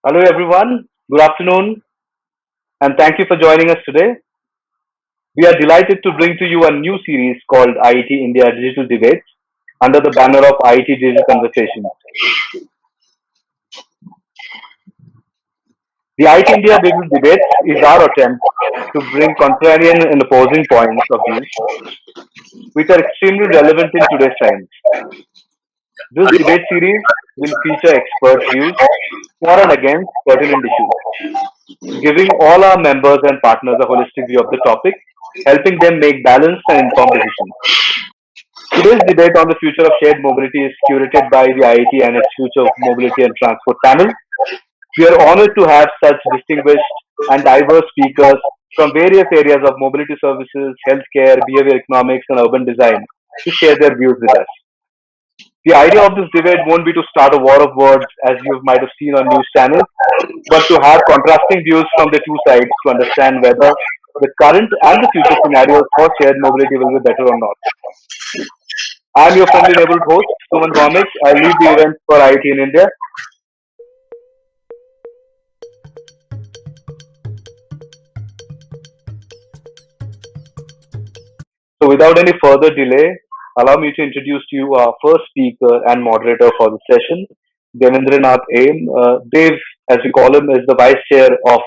Hello, everyone. Good afternoon, and thank you for joining us today. We are delighted to bring to you a new series called IET India Digital Debates under the banner of IET Digital Conversations. The IET India Digital Debates is our attempt to bring contrarian and opposing points of view which are extremely relevant in today's times. This debate series will feature expert views for and against pertinent issues, giving all our members and partners a holistic view of the topic, helping them make balanced and informed decisions. Today's debate on the future of shared mobility is curated by the IIT and its Future of Mobility and Transport panel. We are honored to have such distinguished and diverse speakers from various areas of mobility services, healthcare, behavior economics, and urban design to share their views with us. The idea of this debate won't be to start a war of words as you might have seen on news channels, but to have contrasting views from the two sides to understand whether the current and the future scenarios for shared mobility will be better or not. I'm your friendly neighborhood host, Suman Bhaumik. I lead the event for IIT in India. So, without any further delay, allow me to introduce to you our first speaker and moderator for the session, Devendranath Aim. Dev, as we call him, is the vice chair of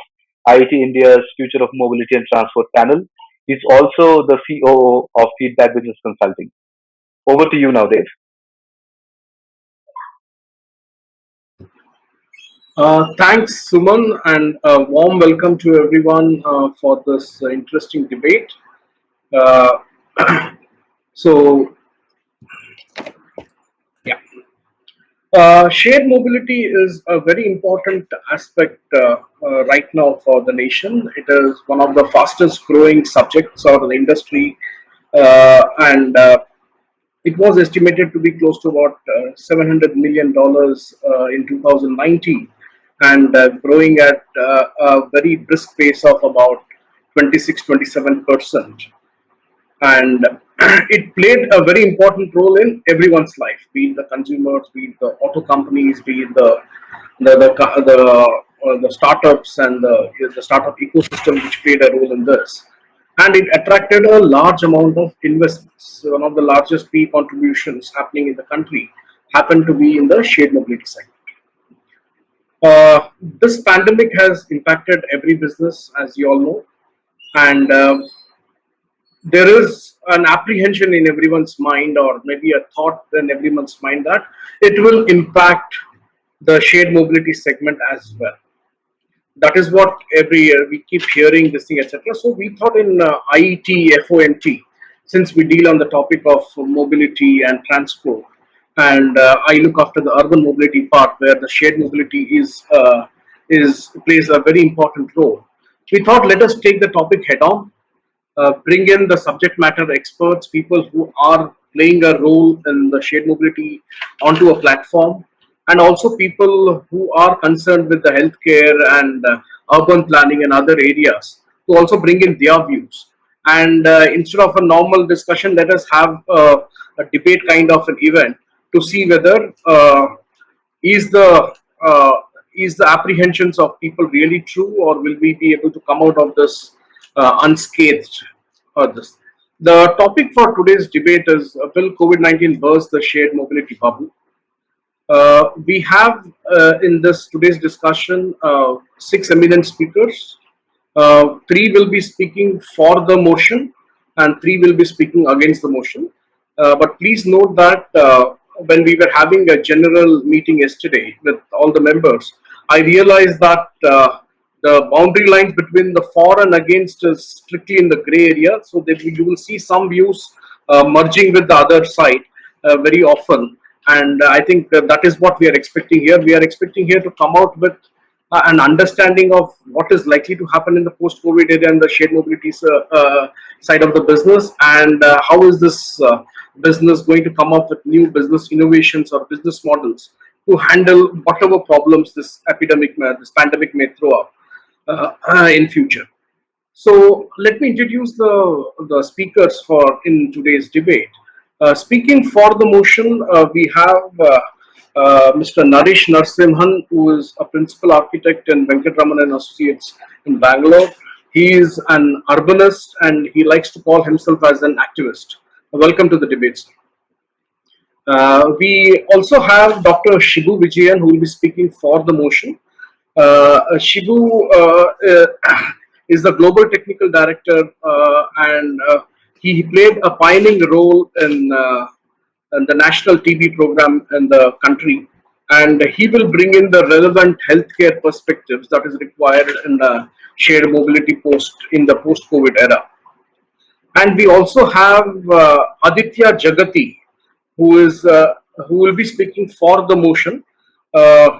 IIT India's Future of Mobility and Transport panel. He's also the COO of Feedback Business Consulting. Over to you now, Dev. Thanks, Suman, and a warm welcome to everyone for this interesting debate. Uh, so, yeah, shared mobility is a very important aspect right now for the nation. It is one of the fastest growing subjects of the industry, and it was estimated to be close to about $700 million in 2019 and growing at a very brisk pace of about 26-27%. And it played a very important role in everyone's life, be it the consumers, be it the auto companies, be it the startups and the startup ecosystem, which played a role in this. And it attracted a large amount of investments. One of the largest P contributions happening in the country happened to be in the shared mobility segment. This pandemic has impacted every business, as you all know, and there is an apprehension in everyone's mind, or maybe a thought in everyone's mind, that it will impact the shared mobility segment as well. That is what every year we keep hearing this thing, etc. So we thought in IET FOMT, since we deal on the topic of mobility and transport, and I look after the urban mobility part where the shared mobility is plays a very important role. We thought, let us take the topic head on, bring in the subject matter experts, people who are playing a role in the shared mobility onto a platform, and also people who are concerned with the healthcare and urban planning and other areas to also bring in their views. And instead of a normal discussion, let us have a debate kind of an event to see whether is the uh, is the apprehensions of people really true, or will we be able to come out of this unscathed? Or this. The topic for today's debate is, will COVID-19 burst the shared mobility bubble? We have in this today's discussion six eminent speakers. Three will be speaking for the motion, and three will be speaking against the motion. But please note that when we were having a general meeting yesterday with all the members, I realized that the boundary lines between the for and against is strictly in the gray area. So that you will see some views merging with the other side very often. And I think that is what we are expecting here. We are expecting here to come out with an understanding of what is likely to happen in the post-COVID era and the shared mobility side of the business, and how is this business going to come up with new business innovations or business models to handle whatever problems this pandemic may throw up in future. So let me introduce the speakers for in today's debate. Speaking for the motion, we have Mr. Naresh Narsimhan, who is a principal architect in Venkatramanan Associates in Bangalore. He is an urbanist and he likes to call himself as an activist. Welcome to the debates. We also have Dr. Shibu Vijayan, who will be speaking for the motion. Shibu is the global technical director, and he played a pioneering role in the national TB program in the country. And he will bring in the relevant healthcare perspectives that is required in the shared mobility post-COVID era. And we also have Aditya Jagati, who will be speaking for the motion.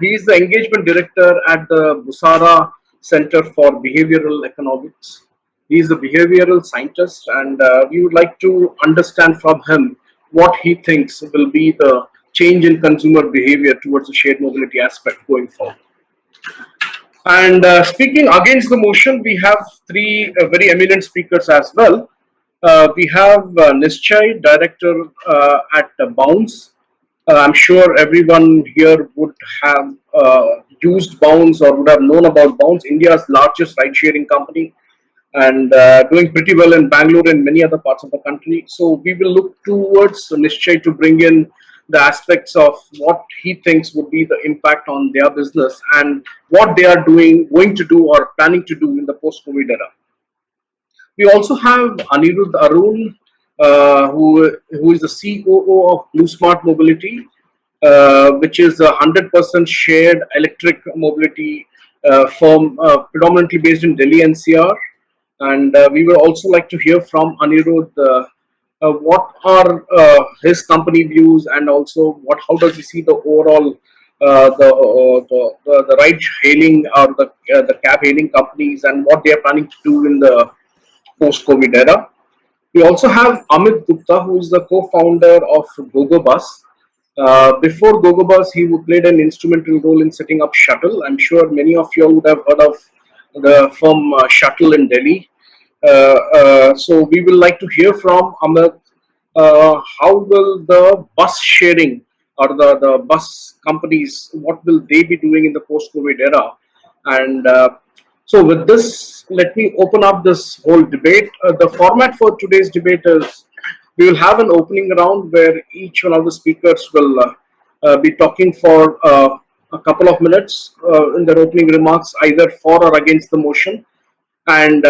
He is the engagement director at the Busara Center for Behavioral Economics. He is a behavioral scientist, and we would like to understand from him what he thinks will be the change in consumer behavior towards the shared mobility aspect going forward. And speaking against the motion, we have three very eminent speakers as well. We have Nischay, director at Bounce. I'm sure everyone here would have used Bounce or would have known about Bounce, India's largest ride-sharing company, and doing pretty well in Bangalore and many other parts of the country. So we will look towards Nischay to bring in the aspects of what he thinks would be the impact on their business and what they are doing, going to do, or planning to do in the post-COVID era. We also have Anirudh Arun, who is the COO of Blue Smart Mobility, which is a 100% shared electric mobility firm, predominantly based in Delhi NCR. And we would also like to hear from Anirudh what are his company views, and also how does he see the overall the ride hailing or the cab hailing companies and what they are planning to do in the post-COVID era. We also have Amit Gupta, who is the co-founder of GoGoBus. Before GoGoBus, he played an instrumental role in setting up Shuttle. I'm sure many of you would have heard of the firm Shuttle in Delhi. So we will like to hear from Amit. How will the bus sharing or the bus companies, what will they be doing in the post-COVID era? And so with this, let me open up this whole debate. The format for today's debate is we will have an opening round where each one of the speakers will be talking for a couple of minutes in their opening remarks, either for or against the motion. And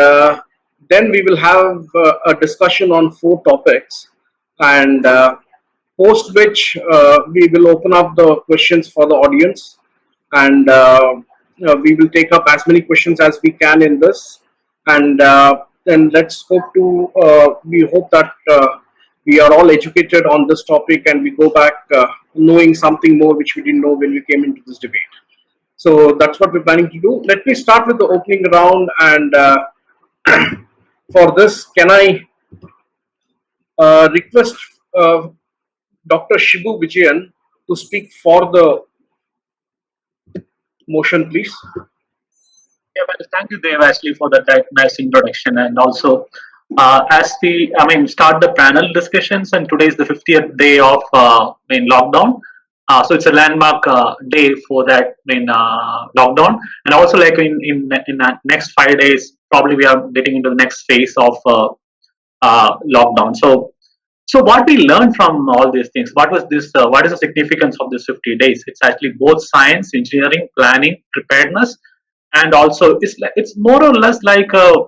then we will have a discussion on four topics. And post which we will open up the questions for the audience. And we will take up as many questions as we can in this, and then let's hope to we hope that we are all educated on this topic and we go back knowing something more which we didn't know when we came into this debate. So that's what we're planning to do. Let me start with the opening round, and for this, can I request Dr. Shibu Vijayan to speak for the motion, please? Yeah, well, thank you, Dave, actually, for that nice introduction. And also, as we, start the panel discussions, and today is the 50th day of lockdown. So it's a landmark day for that lockdown. And also, like in the next 5 days, probably we are getting into the next phase of lockdown. So what we learned from all these things? What was this? What is the significance of this 50 days? It's actually both science, engineering, planning, preparedness, and also it's more or less like a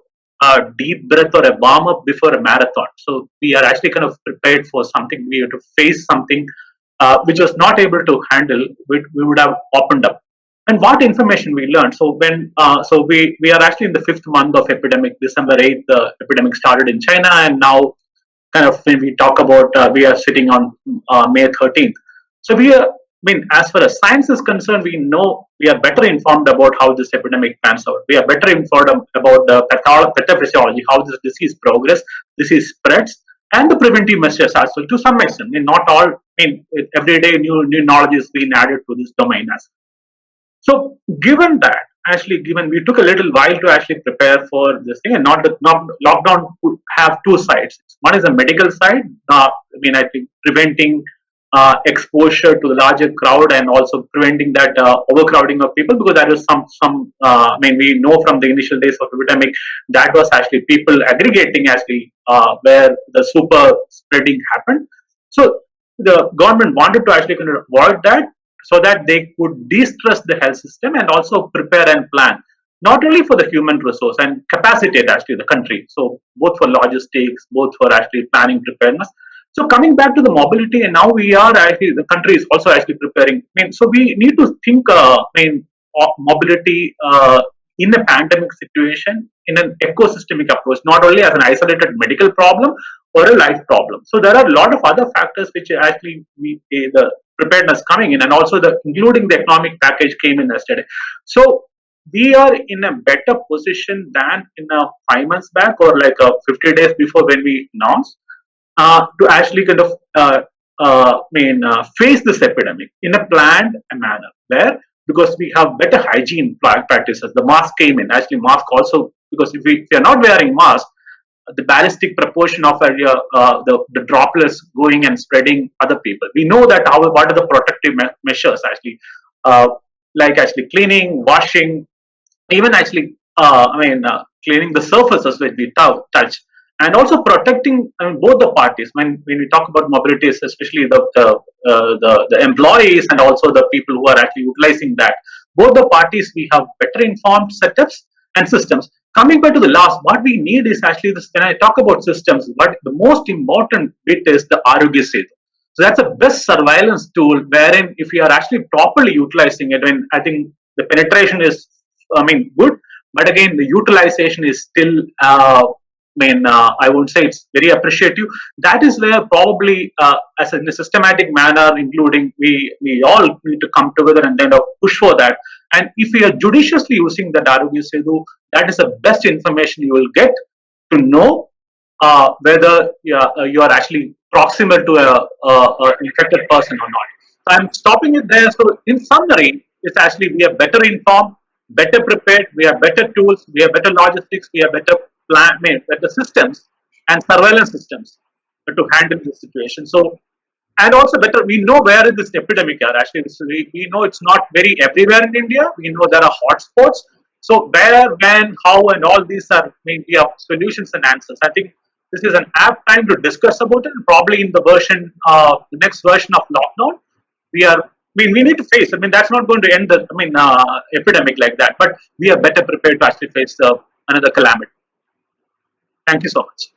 deep breath or a warm up before a marathon. So we are actually kind of prepared for something. We have to face something which was not able to handle. We would have opened up. And what information we learned? So we are actually in the fifth month of epidemic. December 8th, the epidemic started in China, and now kind of when we talk about we are sitting on May 13th. So as far as science is concerned, we know we are better informed about how this epidemic pans out. We are better informed about the pathophysiology, how this disease progresses, disease spreads, and the preventive measures as well to some extent. Not all. Every day new knowledge is being added to this domain as well. So, given that, given we took a little while to actually prepare for this thing, and not lockdown could have two sides. One is a medical side. I think preventing exposure to the larger crowd and also preventing that overcrowding of people, because that was some I mean, we know from the initial days of the epidemic that was actually people aggregating actually where the super spreading happened. So the government wanted to actually kind of avoid that, so that they could de-stress the health system and also prepare and plan not only for the human resource and capacitate actually the country, so both for logistics, both for actually planning preparedness. So coming back to the mobility, and now we are actually, the country is also actually preparing. I mean, so we need to think, I mean, of mobility in a pandemic situation in an ecosystemic approach, not only as an isolated medical problem or a life problem. So there are a lot of other factors which actually meet the preparedness coming in, and also the including the economic package came in yesterday. So we are in a better position than in a 5 months back, or like 50 days before when we announced, to actually kind of face this epidemic in a planned manner. Where, because we have better hygiene practices, the mask came in. Actually, mask also, because if we are not wearing mask, the ballistic proportion of the droplets going and spreading other people. We know that how what are the protective measures actually, uh, like actually cleaning, washing, even actually cleaning the surfaces which we touch, and also protecting, I mean, both the parties. When we talk about mobilities, especially the employees and also the people who are actually utilizing that, both the parties, we have better informed setups and systems. Coming back to the last, what we need is actually this. When I talk about systems, but the most important bit is the Arogya Setu. So that's a best surveillance tool, wherein if you are actually properly utilizing it, when I think the penetration is, I mean, good, but again, the utilization is still, I won't say it's very appreciative. That is where probably, as in a systematic manner, including we all need to come together and kind of push for that. And if we are judiciously using the Arogya Setu, that is the best information you will get to know whether you are actually proximal to a infected person or not. So I'm stopping it there. So in summary, it's actually we are better informed, better prepared, we have better tools, we have better logistics, we have better plan, better systems and surveillance systems to handle the situation. So, and also better, we know where is this epidemic are actually. We know it's not very everywhere in India. We know there are hotspots. So where, when, how, and all these are maybe of solutions and answers. I think this is an apt time to discuss about it. Probably in the version, the next version of lockdown, we are. I mean, we need to face. I mean, that's not going to end the. I mean, epidemic like that. But we are better prepared to actually face another calamity. Thank you so much.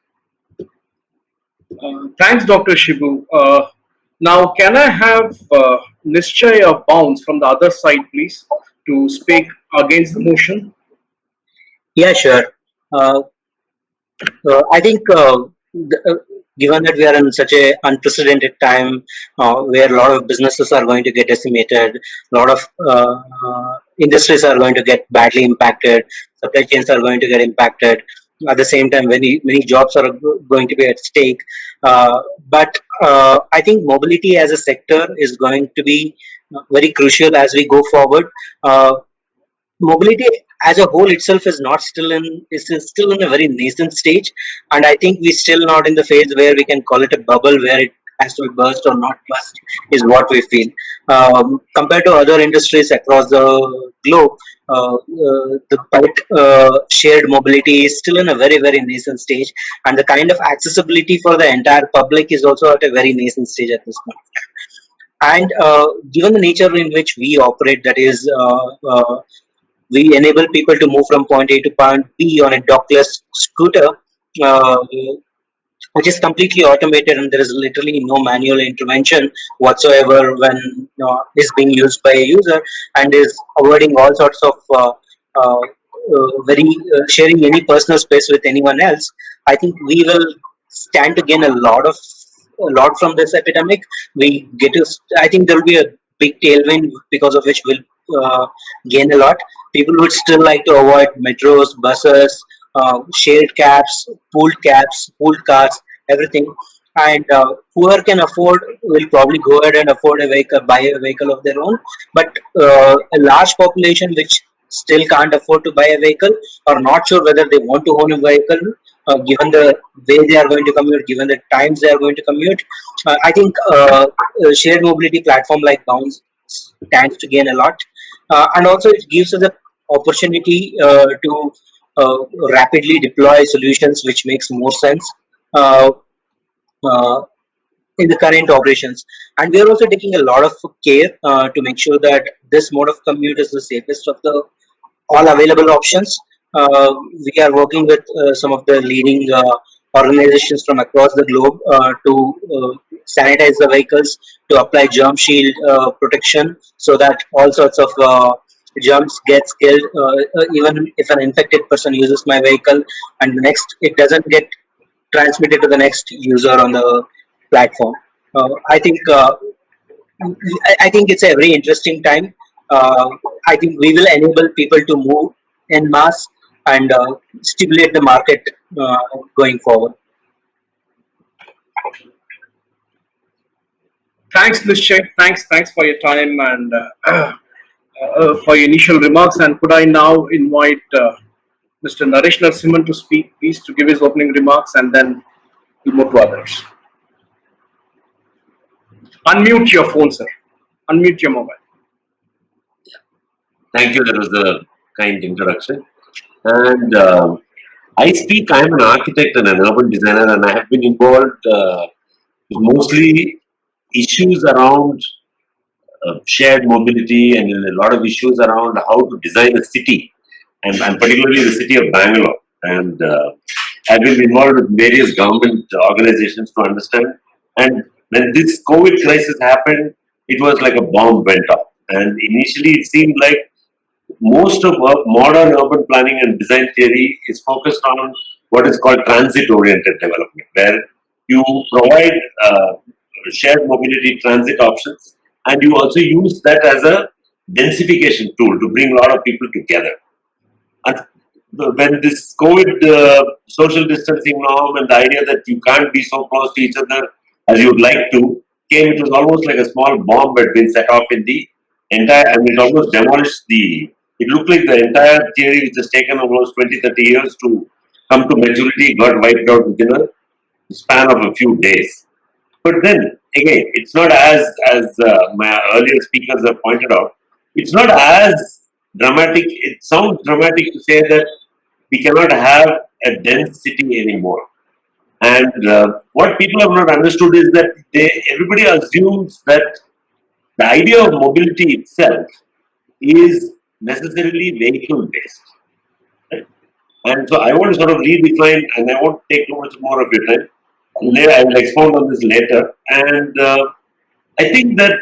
Thanks, Dr. Shibu. Now, can I have Nischay of Bounds from the other side, please, to speak against the motion? Yeah, sure. Uh, I think given that we are in such a unprecedented time where a lot of businesses are going to get decimated, a lot of industries are going to get badly impacted, supply chains are going to get impacted. At the same time, many jobs are going to be at stake. But I think mobility as a sector is going to be very crucial as we go forward. Mobility as a whole itself is still in a very nascent stage, and I think we're still not in the phase where we can call it a bubble where it has to be burst or not burst is what we feel. Compared to other industries across the globe, the public shared mobility is still in a very nascent stage, and the kind of accessibility for the entire public is also at a very nascent stage at this point. And given the nature in which we operate, that is, we enable people to move from point A to point B on a dockless scooter, uh, which is completely automated, and there is literally no manual intervention whatsoever when is being used by a user, and is avoiding all sorts of very sharing any personal space with anyone else. I think we will stand to gain a lot from this epidemic. We get to. I think there will be a big tailwind because of which we'll gain a lot. People would still like to avoid metros, buses, shared cabs, pooled cars, everything. And whoever can afford will probably go ahead and afford a vehicle, buy a vehicle of their own. But a large population which still can't afford to buy a vehicle or not sure whether they want to own a vehicle, given the way they are going to commute, given the times they are going to commute. I think a shared mobility platform like Bounce stands to gain a lot. And also, it gives us the opportunity to uh, rapidly deploy solutions which makes more sense uh, uh, in the current operations. And we are also taking a lot of care to make sure that this mode of commute is the safest of the all available options. We are working with some of the leading organizations from across the globe to sanitize the vehicles, to apply germ shield protection, so that all sorts of germs gets killed. Even if an infected person uses my vehicle, and next it doesn't get transmitted to the next user on the platform. I think I think it's a very interesting time. I think we will enable people to move en masse and stimulate the market going forward. Thanks, Nischay. Thanks for your time and for your initial remarks. And could I now invite Mr. Naresh Narasimhan to speak, please, to give his opening remarks, and then we'll move to others. Unmute your phone, sir. Unmute your mobile. Thank you. That was a kind introduction. And I'm an architect and an urban designer, and I have been involved with mostly issues around shared mobility and a lot of issues around how to design a city, and particularly the city of Bangalore. And I've been involved with various government organizations to understand. And when this COVID crisis happened, it was like a bomb went off. And initially, it seemed like most of modern urban planning and design theory is focused on what is called transit-oriented development, where you provide shared mobility transit options, and you also use that as a densification tool to bring a lot of people together. And when this COVID social distancing norm and the idea that you can't be so close to each other as you would like to came, it was almost like a small bomb had been set off in the entire, and it almost demolished the. It looked like the entire theory, which has taken almost 20, 30 years to come to maturity, got wiped out within a span of a few days. But then again, it's not as my earlier speakers have pointed out. It's not as dramatic. It sounds dramatic to say that we cannot have a dense city anymore. And what people have not understood is that everybody assumes that the idea of mobility itself is necessarily vehicle based. Right? And so I want to sort of redefine, and I won't take too much more of your time. I will expound on this later. And I think that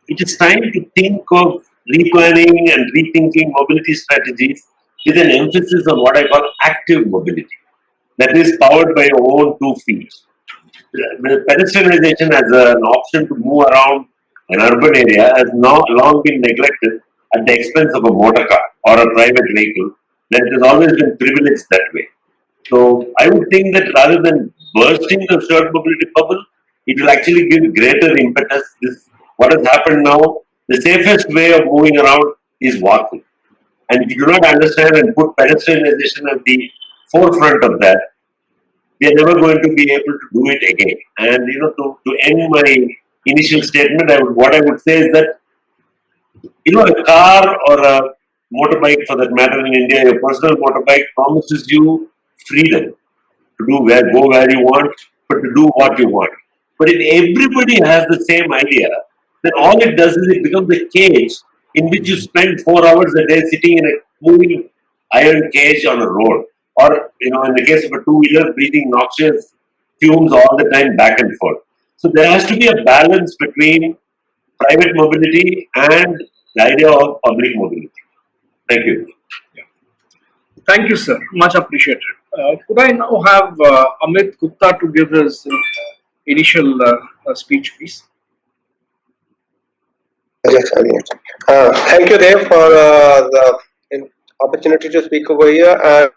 it is time to think of replanning and rethinking mobility strategies with an emphasis on what I call active mobility, that is powered by your own 2 feet. The pedestrianization as an option to move around an urban area has long been neglected at the expense of a motor car or a private vehicle that has always been privileged that way. So I would think that rather than bursting the shared mobility bubble, it will actually give greater impetus. This what has happened now. The safest way of moving around is walking. And if you do not understand and put pedestrianization at the forefront of that, we are never going to be able to do it again. And to end my initial statement, what I would say is that a car or a motorbike, for that matter, in India, your personal motorbike promises you freedom to go where you want, but to do what you want. But if everybody has the same idea, then all it does is it becomes a cage in which you spend 4 hours a day sitting in a moving iron cage on a road, or in the case of a two-wheeler, breathing noxious fumes all the time back and forth. So there has to be a balance between private mobility and the idea of public mobility. Thank you. Thank you, sir. Much appreciated. Could I now have Amit Gupta to give his initial speech, please? Yes, thank you, Dev, for the opportunity to speak over here,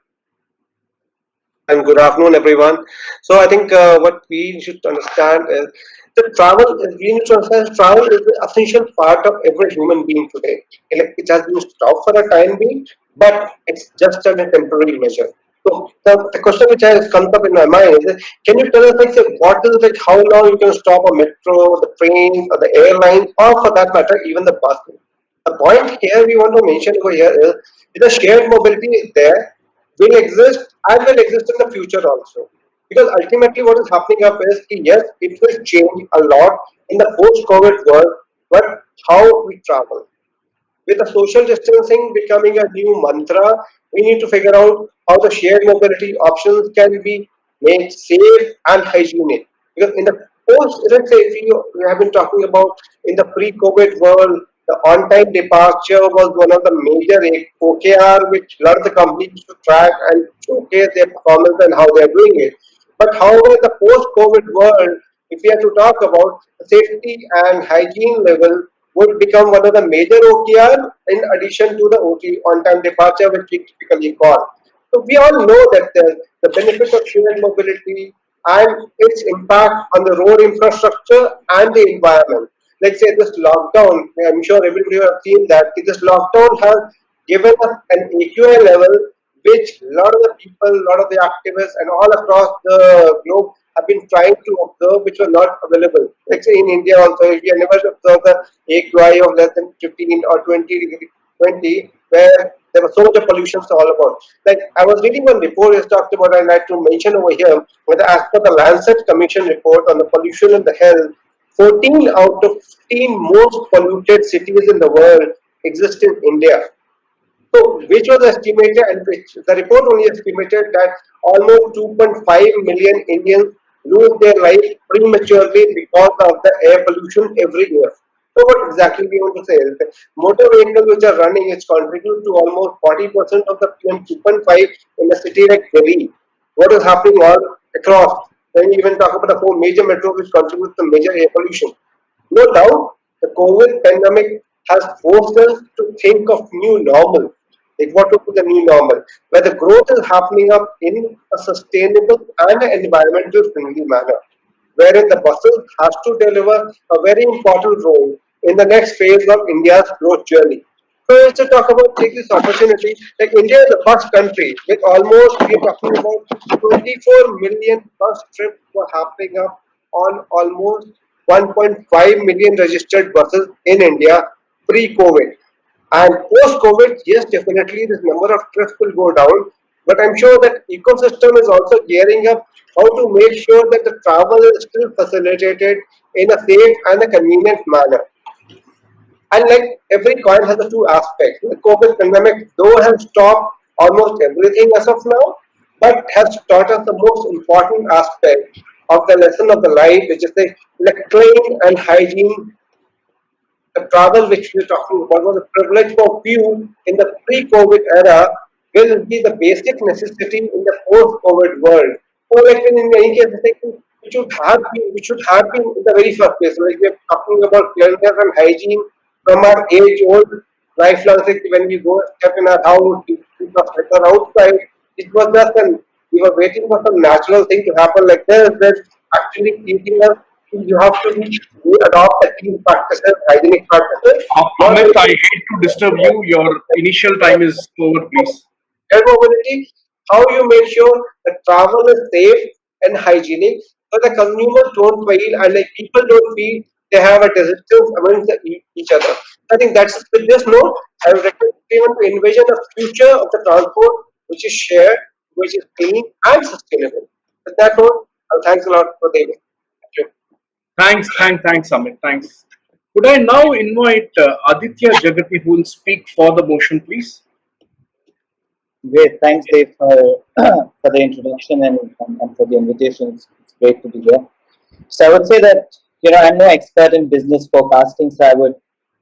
and good afternoon, everyone. So I think what we should understand is The travel, we need to understand travel is an essential part of every human being today. Like, it has been stopped for a time being, but it's just a temporary measure. So the question which has come up in my mind is, can you tell us like say, what is like how long you can stop a metro, the train, or the airline, or for that matter even the bus? The point here we want to mention over here is the shared mobility is there, will exist and will exist in the future also. Because ultimately what is happening up is yes, it will change a lot in the post-COVID world, but how we travel. With the social distancing becoming a new mantra, we need to figure out how the shared mobility options can be made safe and hygienic. Because in the let's say if we have been talking about in the pre-COVID world, the on-time departure was one of the major OKR which a lot of the companies to track and showcase their performance and how they are doing it. But however, in the post-COVID world, if we have to talk about safety and hygiene level, would become one of the major OKR in addition to the OT on-time departure, which we typically call. So we all know that the benefit of shared mobility and its impact on the road infrastructure and the environment. Let's say this lockdown, I'm sure everybody has seen that this lockdown has given us an AQI level which a lot of the people, a lot of the activists, and all across the globe have been trying to observe, which were not available. Like say in India also, if you never observed the AQI of less than 15 or 20, where there was so much of pollution to all about. Like I was reading one report which talked about, I'd like to mention over here, whether as per the Lancet Commission report on the pollution and the health, 14 out of 15 most polluted cities in the world exist in India. So, which was estimated, and which the report only estimated that almost 2.5 million Indians lose their life prematurely because of the air pollution every year. So, what exactly we want to say is that motor vehicles which are running is contribute to almost 40% of the PM 2.5 in a city like Delhi. What is happening all across? When you even talk about the four major metros which contribute to major air pollution. No doubt, the COVID pandemic has forced us to think of new normal. Like what would be the new normal, where the growth is happening up in a sustainable and an environmental friendly manner, wherein the buses has to deliver a very important role in the next phase of India's growth journey. So let's just talk about take this opportunity. Like India is a bus country with almost we are talking about 24 million bus trips were happening up on almost 1.5 million registered buses in India pre-COVID. And post-COVID, yes, definitely this number of trips will go down. But I'm sure that ecosystem is also gearing up how to make sure that the travel is still facilitated in a safe and a convenient manner. And like every coin has the two aspects. The COVID pandemic, though, has stopped almost everything as of now, but has taught us the most important aspect of the lesson of the life, which is the clean and hygiene. The travel which we're talking about was a privilege for few in the pre-COVID era will be the basic necessity in the post-COVID world. So like in any case, I think we should have been in the very first place. Like we're talking about cleanliness and hygiene from our age old lifelong. Like when we go step in our house, we step outside, it was just an we were waiting for some natural thing to happen like this. That's actually teaching us you have to adopt the clean practices, hygienic practices. Not Amit, I hate to disturb you. Your initial time is over, please. air mobility, how you make sure the travel is safe and hygienic so the consumers don't feel and like people don't feel they have a distance amongst each other. I think that's with this note, I would recommend everyone to envision a future of the transport which is shared, which is clean and sustainable. With that note, thanks a lot for the evening. Thank you. Thanks, Amit. Thanks. Could I now invite Aditya Jagati, who will speak for the motion, please? Great. Thanks, Dave, for, for the introduction and for the invitation. It's great to be here. So I would say that, I'm no expert in business forecasting, so I would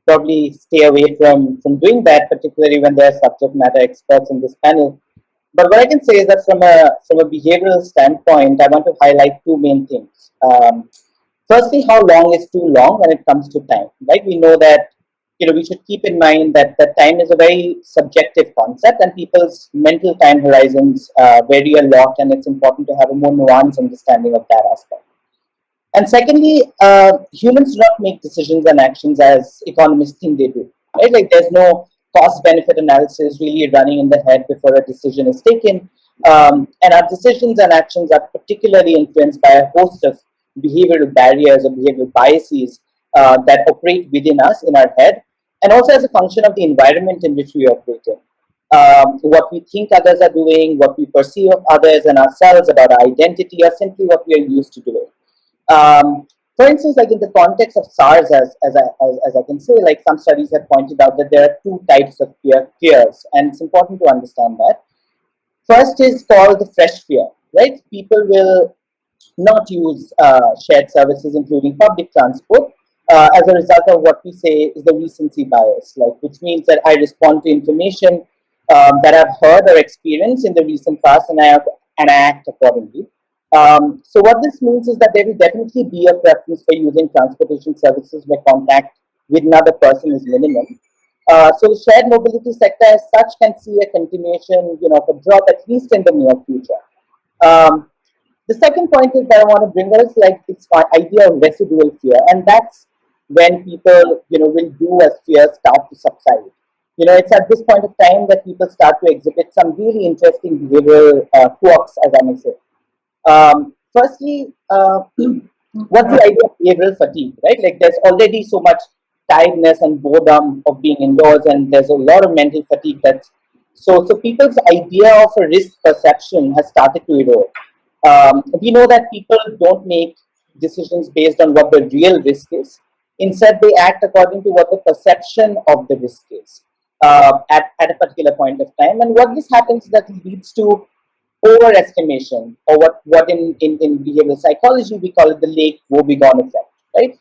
probably stay away from doing that, particularly when there are subject matter experts in this panel. But what I can say is that from a behavioral standpoint, I want to highlight two main things. Firstly, how long is too long when it comes to time, right? We know that we should keep in mind that time is a very subjective concept, and people's mental time horizons vary a lot, and it's important to have a more nuanced understanding of that aspect. And secondly, humans do not make decisions and actions as economists think they do. Right? Like there's no cost benefit analysis really running in the head before a decision is taken. And our decisions and actions are particularly influenced by a host of behavioral barriers or behavioral biases that operate within us in our head, and also as a function of the environment in which we operate in. What we think others are doing, what we perceive of others and ourselves about our identity, are simply what we are used to doing. For instance, like in the context of SARS, as I can say, like some studies have pointed out that there are two types of fears, and it's important to understand that. First is called the fresh fear, right? People will not use shared services, including public transport, as a result of what we say is the recency bias, like which means that I respond to information that I've heard or experienced in the recent past, and I act accordingly. So what this means is that there will definitely be a preference for using transportation services where contact with another person is minimum. So the shared mobility sector as such can see a continuation, of a drop at least in the near future. Um, the second point is that I want to bring us like this idea of residual fear, and that's when people, will do as fears start to subside. It's at this point of time that people start to exhibit some really interesting behavioral quirks, as I may say. Firstly, what's the idea of behavioral fatigue, right? Like there's already so much tiredness and boredom of being indoors, and there's a lot of mental fatigue that's so people's idea of a risk perception has started to erode. We know that people don't make decisions based on what the real risk is. Instead, they act according to what the perception of the risk is at a particular point of time. And what this happens is that it leads to overestimation, or what in behavioral psychology we call it the Lake Wobegon effect, right?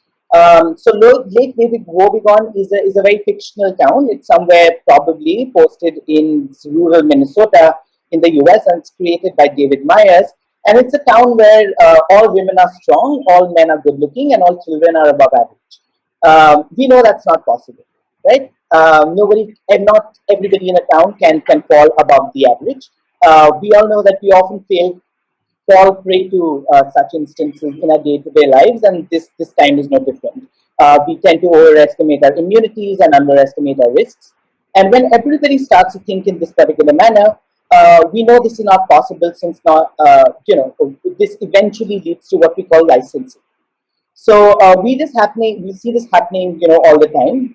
So Lake Wobegon is a very fictional town. It's somewhere probably posted in rural Minnesota in the US, and it's created by David Myers. And it's a town where all women are strong, all men are good looking, and all children are above average. We know that's not possible, right? Nobody, and not everybody in a town can fall above the average. We all know that we often fall prey to such instances in our day-to-day lives, and this time is no different. We tend to overestimate our immunities and underestimate our risks. And when everybody starts to think in this particular manner, we know this is not possible, since now, this eventually leads to what we call licensing. So we see this happening, all the time,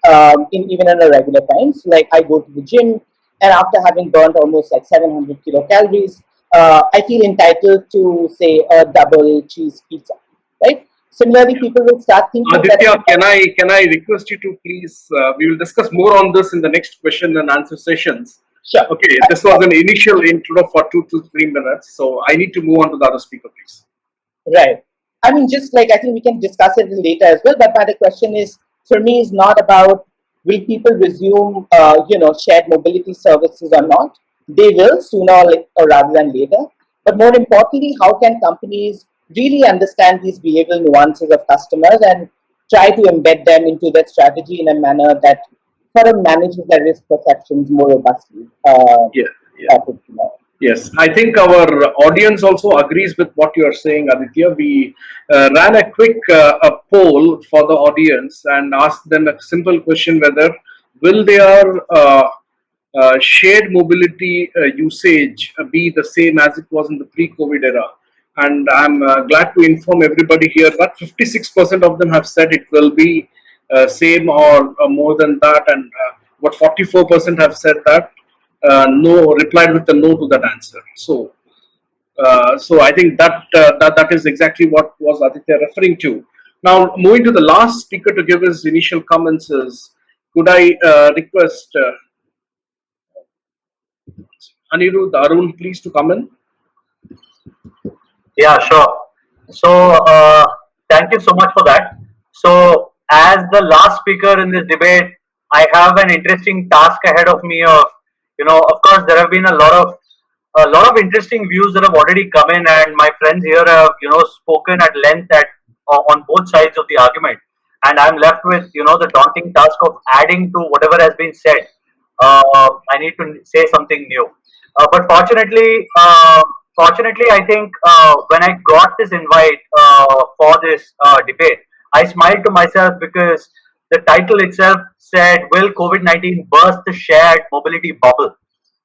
even in our regular times. Like I go to the gym, and after having burned almost like 700 kilocalories, I feel entitled to say a double cheese pizza, right? Similarly, people will start thinking Aditya, that. can I request you to please? We will discuss more on this in the next question and answer sessions. Sure. Okay, this was an initial intro for 2 to 3 minutes, so I need to move on to the other speaker, please. Right. I mean, just like I think we can discuss it later as well. But the question is, for me, is not about will people resume, shared mobility services or not. They will sooner or rather than later. But more importantly, how can companies really understand these behavioral nuances of customers and try to embed them into their strategy in a manner that sort of manages their risk perceptions more robustly? Yeah. Yes, I think our audience also agrees with what you are saying, Aditya. We ran a quick a poll for the audience and asked them a simple question: whether will their shared mobility usage be the same as it was in the pre-COVID era? And I'm glad to inform everybody here that 56% of them have said it will be same or more than that, and what 44% have said that no, replied with a no to that answer. So I think that is exactly what was Aditya referring to. Now, moving to the last speaker to give his initial comments is, could I request Anirudh, Arun, please to come in? Yeah, sure. So, thank you so much for that. So, as the last speaker in this debate, I have an interesting task ahead of me. Of course, there have been a lot of interesting views that have already come in, and my friends here have, spoken at length on both sides of the argument. And I'm left with, the daunting task of adding to whatever has been said. I need to say something new. But fortunately, fortunately, I think when I got this invite for this debate, I smiled to myself because the title itself said, "Will COVID-19 burst the shared mobility bubble?"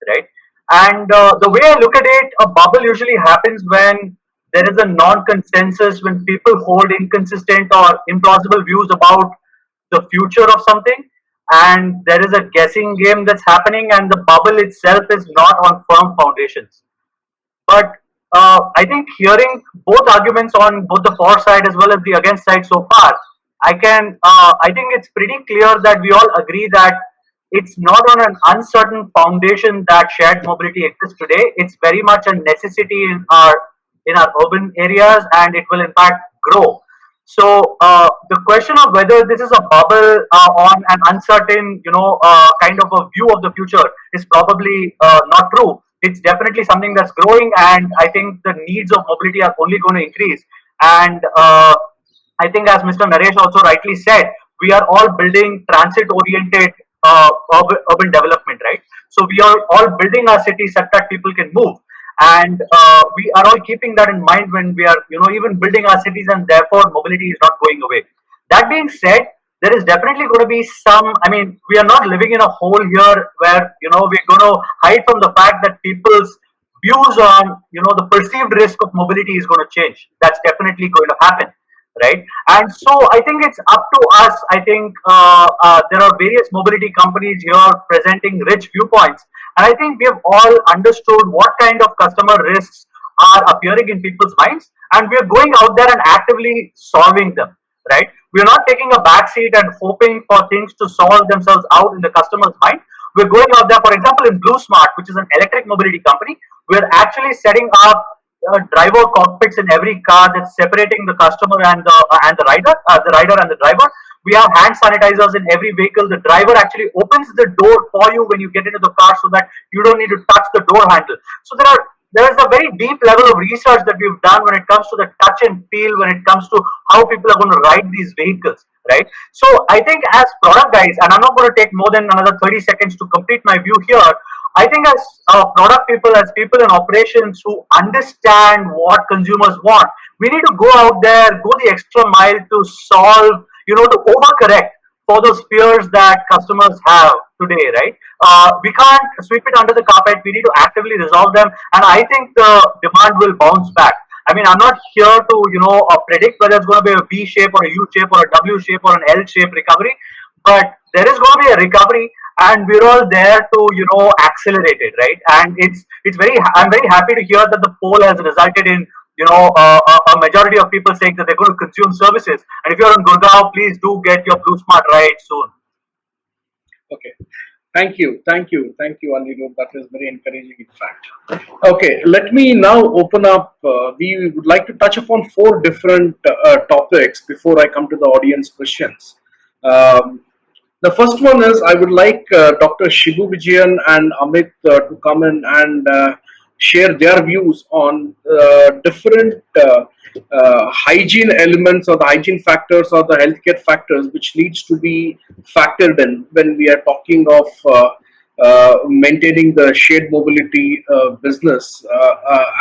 Right? And the way I look at it, a bubble usually happens when there is a non-consensus, when people hold inconsistent or implausible views about the future of something, and there is a guessing game that's happening, and the bubble itself is not on firm foundations. But I think hearing both arguments on both the for side as well as the against side so far, I think it's pretty clear that we all agree that it's not on an uncertain foundation that shared mobility exists today. It's very much a necessity in our urban areas, and it will in fact grow. So the question of whether this is a bubble on an uncertain, kind of a view of the future is probably not true. It's definitely something that's growing, and I think the needs of mobility are only going to increase. And I think, as Mr. Naresh also rightly said, we are all building transit-oriented urban development, right? So we are all building our cities such that people can move, and we are all keeping that in mind when we are, even building our cities, and therefore mobility is not going away. That being said, there is definitely going to be some. I mean, we are not living in a hole here where we're going to hide from the fact that people's views on the perceived risk of mobility is going to change. That's definitely going to happen, right? And so I think it's up to us. I think there are various mobility companies here presenting rich viewpoints, and I think we have all understood what kind of customer risks are appearing in people's minds, and we are going out there and actively solving them, right? We are not taking a back seat and hoping for things to solve themselves out in the customer's mind. We're going out there, for example, in Blue Smart, which is an electric mobility company. We're actually setting up driver cockpits in every car that's separating the customer and the rider and the driver. We have hand sanitizers in every vehicle. The driver actually opens the door for you when you get into the car, so that you don't need to touch the door handle. So there is a very deep level of research that we've done when it comes to the touch and feel, when it comes to how people are going to ride these vehicles, right? So I think, as product guys, and I'm not going to take more than another 30 seconds to complete my view here, I think, as product people, as people in operations who understand what consumers want, we need to go out there, go the extra mile to solve, to overcorrect for those fears that customers have today, right? We can't sweep it under the carpet. We need to actively resolve them, and I think the demand will bounce back. I mean, I'm not here to, predict whether it's going to be a V shape or a U shape or a W shape or an L shape recovery, but there is going to be a recovery, and we're all there to, accelerate it, right? And I'm very happy to hear that the poll has resulted in, a majority of people saying that they're going to consume services. And if you're in Gurgaon, please do get your Blue Smart ride soon. Okay. Thank you, Anirudh. That is very encouraging, in fact. Okay, let me now open up. We would like to touch upon 4 different topics before I come to the audience questions. The first one is, I would like Dr. Shibu Vijayan and Amit to come in and share their views on different hygiene elements, or the hygiene factors, or the healthcare factors which needs to be factored in when we are talking of maintaining the shared mobility business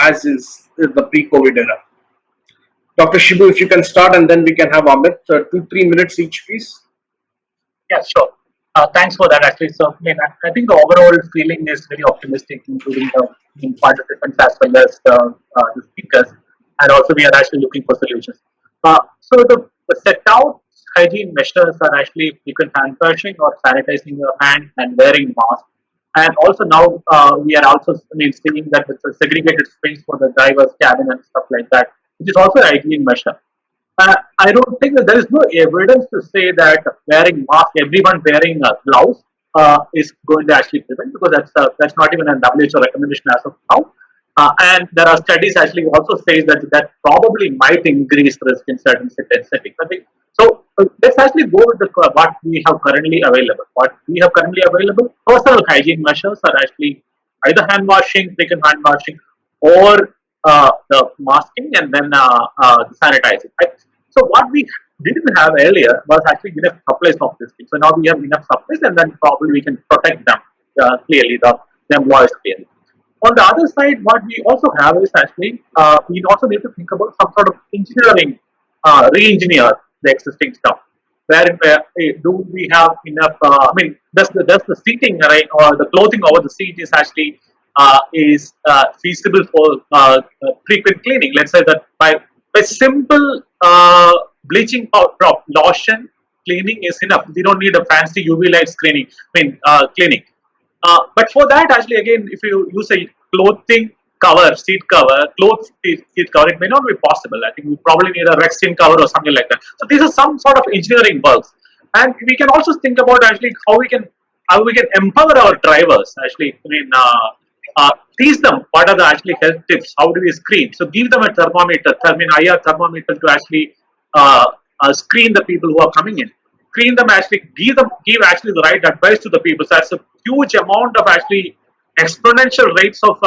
as is the pre-COVID era. Dr. Shibu, if you can start, and then we can have Amit, 2-3 minutes each, please. Yeah, sure. Thanks for that, actually. So, I think the overall feeling is very optimistic, including the participants as well as the speakers, and also we are actually looking for solutions. So the set out hygiene measures are actually frequent hand washing or sanitizing your hand and wearing mask. And also now we are also seeing that it's a segregated space for the driver's cabin and stuff like that, which is also a hygiene measure. I don't think that there is no evidence to say that wearing mask, everyone wearing gloves, is going to actually prevent, because that's not even a WHO recommendation as of now. And there are studies actually also say that probably might increase risk in certain settings. So let's actually go with what we have currently available. What we have currently available, personal hygiene measures are actually either hand washing, frequent hand washing, or the masking, and then the sanitizing. Right? So what we didn't have earlier was actually enough supplies of this thing. So now we have enough supplies, and then probably we can protect them clearly, the employees clearly. On the other side, what we also have is actually we also need to think about some sort of engineering, re-engineer the existing stuff. Do we have enough? I mean, does the seating array or the clothing over the seat is actually is feasible for frequent cleaning? Let's say that by simple bleaching powder lotion cleaning is enough. We don't need a fancy UV light screening. I mean, cleaning. But for that, actually, again, if you use a clothing cover, seat cover, seat cover, it may not be possible. I think we probably need a Rexin cover or something like that. So these are some sort of engineering bugs, and we can also think about actually how we can empower our drivers. Actually, I mean, teach them what are the actually health tips. How do we screen? So give them a thermometer, IR thermometer to actually screen the people who are coming in. Screen them actually give actually the right advice to the people. So that's a huge amount of actually exponential rates of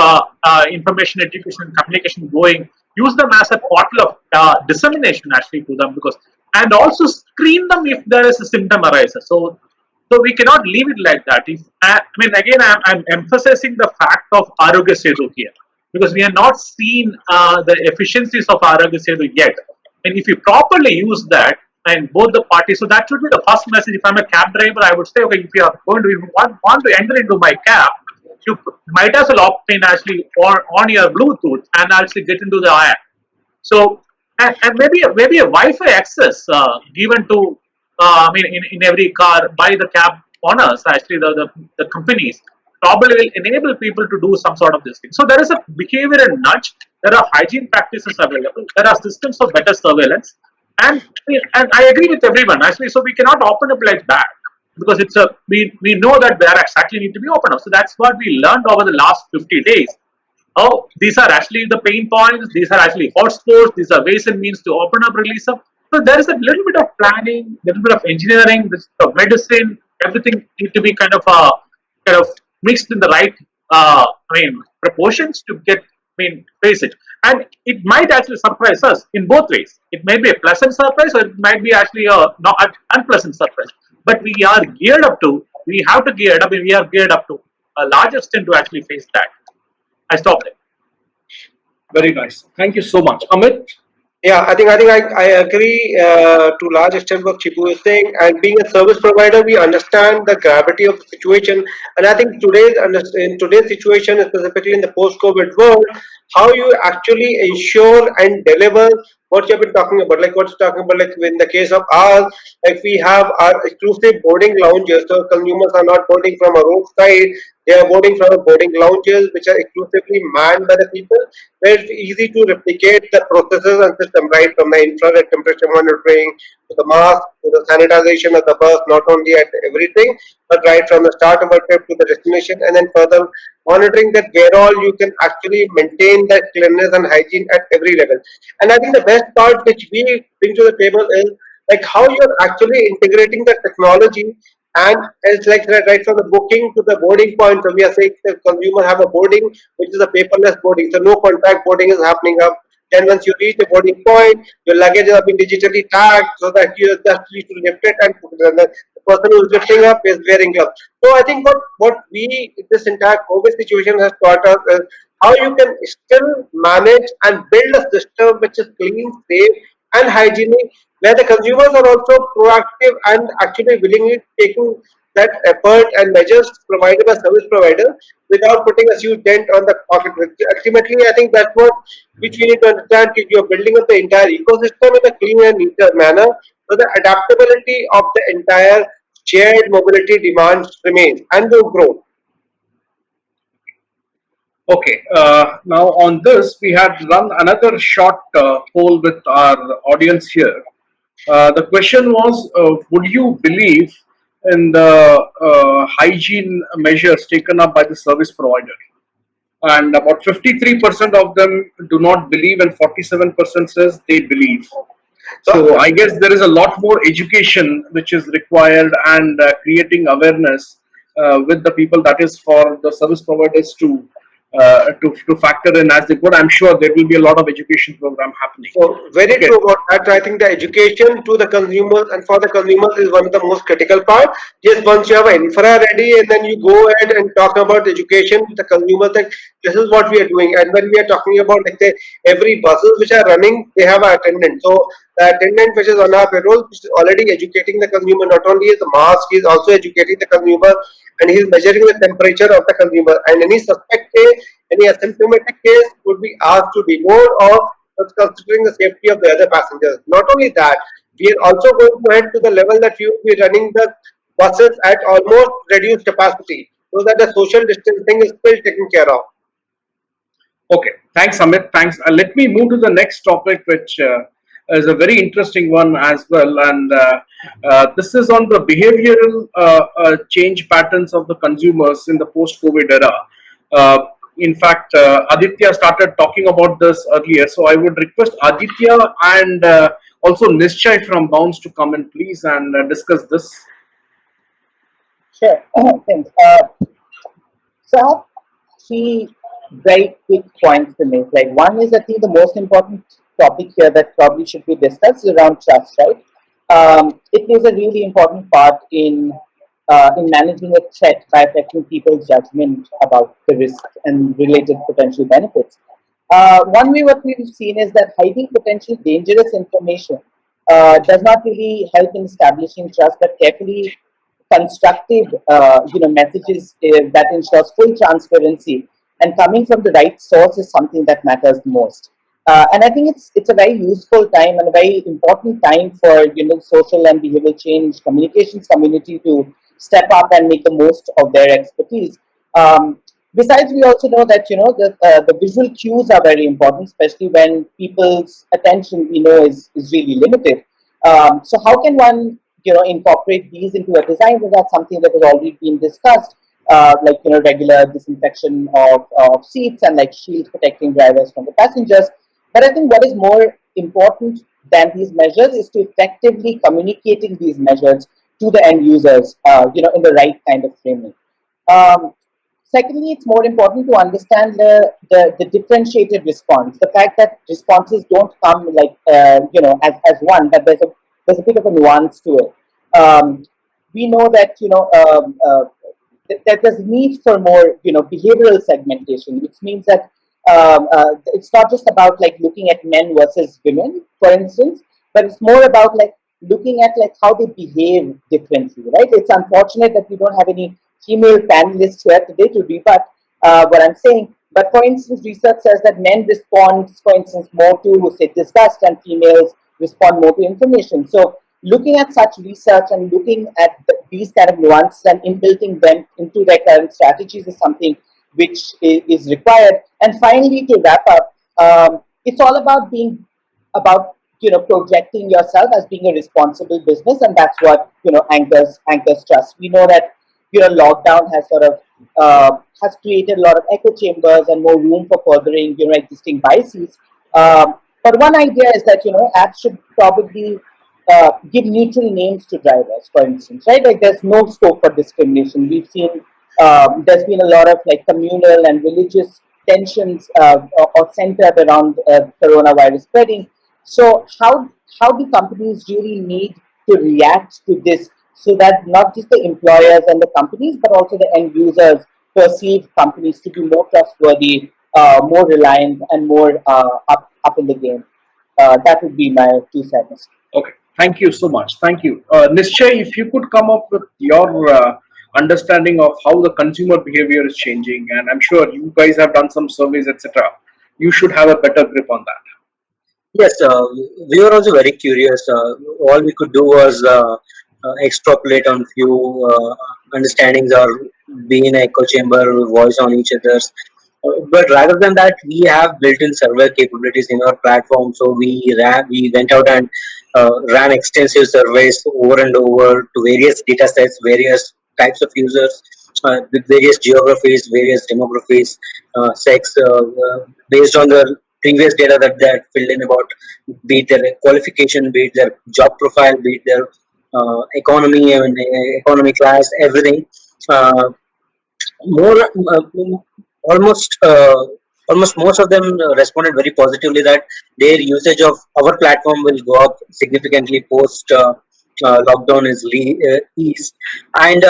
information education and communication going. Use them as a portal of dissemination actually to them, because and also screen them if there is a symptom arises. So we cannot leave it like that. If I mean, again, I'm emphasizing the fact of Arogya Setu here, because we have not seen the efficiencies of Arogya Setu yet. And if you properly use that, and both the parties, so that should be the first message. If I'm a cab driver, I would say, okay, if you are going to want to enter into my cab, you might as well opt in actually on your Bluetooth and actually get into the app. So and maybe a Wi-Fi access given to I mean in every car by the cab owners, actually the companies probably will enable people to do some sort of this thing. So there is a behavioral nudge. There are hygiene practices available. There are systems of better surveillance, and I agree with everyone actually. So we cannot open up like that, because we know that there exactly need to be open up. So that's what we learned over the last 50 days. Oh, these are actually the pain points. These are actually hotspots. These are ways and means to open up, release up. So there is a little bit of planning, little bit of engineering, this of medicine. Everything need to be kind of mixed in the right, proportions to get, face it. And it might actually surprise us in both ways. It may be a pleasant surprise, or it might be actually a not unpleasant surprise. But we are geared up to. We have to gear up, and we are geared up to a large extent to actually face that. I stopped it. Very nice. Thank you so much. Amit? Yeah, I agree to large extent what Chibu is saying. And being a service provider, we understand the gravity of the situation. And I think in today's situation, specifically in the post-COVID world, how you actually ensure and deliver what you have been talking about, like what's talking about, like in the case of ours, like we have our exclusive boarding lounges, so consumers are not boarding from a roadside, they are boarding from boarding lounges which are exclusively manned by the people, where it's easy to replicate the processes and system, right from the infrared temperature monitoring to the mask to the sanitization of the bus, not only at everything, but right from the start of a trip to the destination, and then further monitoring that where all you can actually maintain that cleanliness and hygiene at every level. And I think the best part which we bring to the table is like how you're actually integrating the technology, and it's like right from the booking to the boarding point. So we are saying the consumer have a boarding which is a paperless boarding, so no contact boarding is happening up. Then once you reach the boarding point, your luggage has been digitally tagged so that you just need to lift it, and the person who is lifting up is wearing gloves. So I think what we this entire COVID situation has taught us is how you can still manage and build a system which is clean, safe, and hygienic, where the consumers are also proactive and actually willingly taking that effort and measures provided by service provider without putting a huge dent on the pocket. Ultimately, I think that's what which we need to understand. You're building up the entire ecosystem in a clean and neat manner, so the adaptability of the entire shared mobility demands remains and will grow. Okay, now on this, we had run another short poll with our audience here. The question was, would you believe in the hygiene measures taken up by the service provider? And about 53% of them do not believe, and 47% says they believe. So I guess there is a lot more education which is required, and creating awareness with the people, that is for the service providers to to factor in as they go. I'm sure there will be a lot of education program happening. So very Okay. true about that. I think the education to the consumers and for the consumers is one of the most critical part. Yes, once you have an infra ready and then you go ahead and talk about education to the consumers that this is what we are doing. And when we are talking about like say every buses which are running, they have an attendant. So the attendant which is on our payroll is already educating the consumer. Not only is the mask, he is also educating the consumer and he is measuring the temperature of the consumer. And any suspect case, any asymptomatic case would be asked to demote or considering the safety of the other passengers. Not only that, we are also going to head to the level that we will be running the buses at almost reduced capacity so that the social distancing is still taken care of. Okay, thanks, Amit. Thanks. Let me move to the next topic, which is a very interesting one as well. And this is on the behavioral change patterns of the consumers in the post COVID era. In fact, Aditya started talking about this earlier. So I would request Aditya and also Nishchay from Bounce to come in, please, and discuss this. Sure. Thanks. So I have three very quick points to make. Like one is, I think the most important topic here that probably should be discussed is around trust, right? It plays a really important part in managing a threat by affecting people's judgment about the risk and related potential benefits. One way what we've seen is that hiding potential dangerous information does not really help in establishing trust, but carefully constructive, messages that ensures full transparency and coming from the right source is something that matters the most. And I think it's a very useful time and a very important time for social and behavioral change communications community to step up and make the most of their expertise. Um, Besides, we also know that the visual cues are very important, especially when people's attention is really limited. So how can one incorporate these into a design? Well, that's something that has already been discussed, like regular disinfection of seats and like shields protecting drivers from the passengers. But I think what is more important than these measures is to effectively communicating these measures to the end users, in the right kind of framing. Um, Secondly, it's more important to understand the differentiated response. The fact that responses don't come like as one, but there's a bit of a nuance to it. We know that that there's need for more behavioral segmentation, which means that it's not just about like looking at men versus women, for instance, but it's more about like looking at like how they behave differently, right? It's unfortunate that we don't have any female panelists here today to rebut what I'm saying. But for instance, research says that men respond, for instance, more to say disgust and females respond more to information. So looking at such research and looking at these kind of nuances and inbuilting them into their current strategies is something which is required. And finally, to wrap up, it's all about being about projecting yourself as being a responsible business, and that's what anchors trust. We know that lockdown has sort of has created a lot of echo chambers and more room for furthering existing biases. But one idea is that apps should probably give neutral names to drivers, for instance, right? Like there's no scope for discrimination. We've seen there's been a lot of like communal and religious tensions or centered around coronavirus spreading. So how do companies really need to react to this so that not just the employers and the companies, but also the end users perceive companies to be more trustworthy, more reliant, and more up in the game? That would be my 2 cents. Okay, thank you so much. Thank you. Nishchay, if you could come up with your understanding of how the consumer behavior is changing, and I'm sure you guys have done some surveys, etc. You should have a better grip on that. Yes, we were also very curious. All we could do was extrapolate on few understandings or be in an echo chamber, voice on each other's. But rather than that, we have built-in server capabilities in our platform. So we went out and ran extensive surveys over and over to various data sets, various types of users, with various geographies, various demographies, sex, based on the previous data that they had filled in about, be it their qualification, be it their job profile, be it their economy, economy class, everything. Uh, more almost almost most of them responded very positively that their usage of our platform will go up significantly post lockdown is eased. And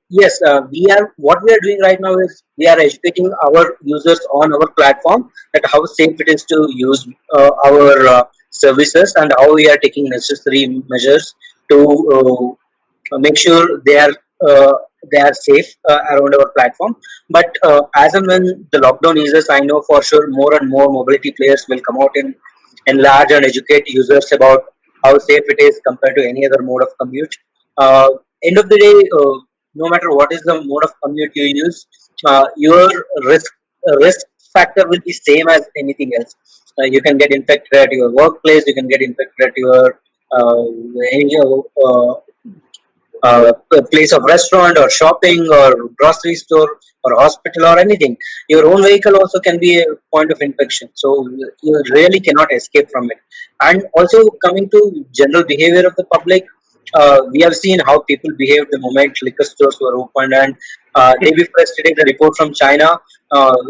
yes, we are what we are doing right now is we are educating our users on our platform that how safe it is to use our services, and how we are taking necessary measures to make sure uh, they are safe around our platform. But as and when the lockdown eases, I know for sure more and more mobility players will come out and enlarge and educate users about how safe it is compared to any other mode of commute. Uh, End of the day, no matter what is the mode of commute you use, your risk factor will be same as anything else. You can get infected at your workplace. You can get infected at your uh, any a place of restaurant or shopping or grocery store or hospital or anything. Your own vehicle also can be a point of infection. So you really cannot escape from it. And also coming to general behavior of the public, we have seen how people behaved the moment liquor stores were opened. And day before yesterday, the report from China,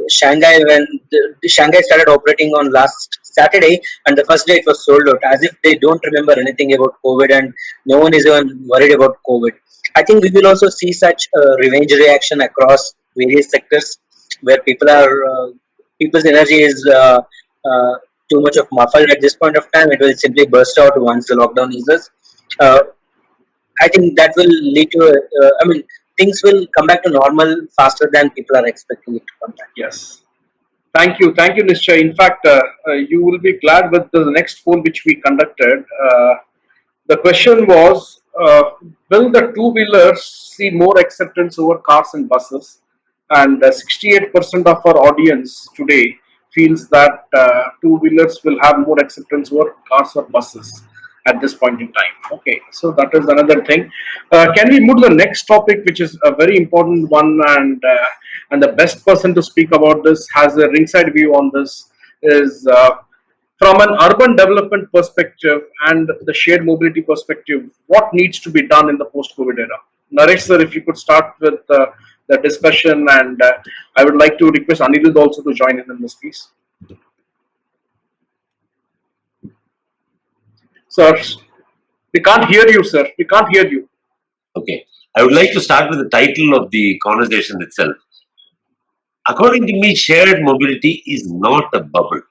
Shanghai, when the Shanghai started operating on last Saturday, and the first day it was sold out, as if they don't remember anything about COVID, and no one is even worried about COVID. I think we will also see such revenge reaction across various sectors where people's energy is too much of muffled at this point of time. It will simply burst out once the lockdown eases. Uh, I think that will lead to, things will come back to normal faster than people are expecting it to come back. Yes. Thank you, Nishchay. In fact, you will be glad with the next poll which we conducted. The question was, will the two-wheelers see more acceptance over cars and buses? And 68% of our audience today feels that two-wheelers will have more acceptance over cars or buses at this point in time. Okay, so that is another thing. Can we move to the next topic, which is a very important one, and the best person to speak about this has a ringside view on this is from an urban development perspective and the shared mobility perspective, what needs to be done in the post-COVID era? Naresh sir, if you could start with the discussion, and I would like to request Anirudh also to join in this piece. Sir, we can't hear you, sir. We can't hear you. Okay. I would like to start with the title of the conversation itself. According to me, shared mobility is not a bubble.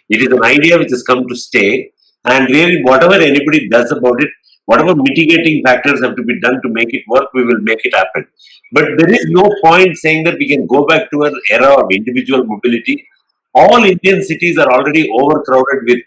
It is an idea which has come to stay, and really, whatever anybody does about it, whatever mitigating factors have to be done to make it work, we will make it happen. But there is no point saying that we can go back to an era of individual mobility. All Indian cities are already overcrowded with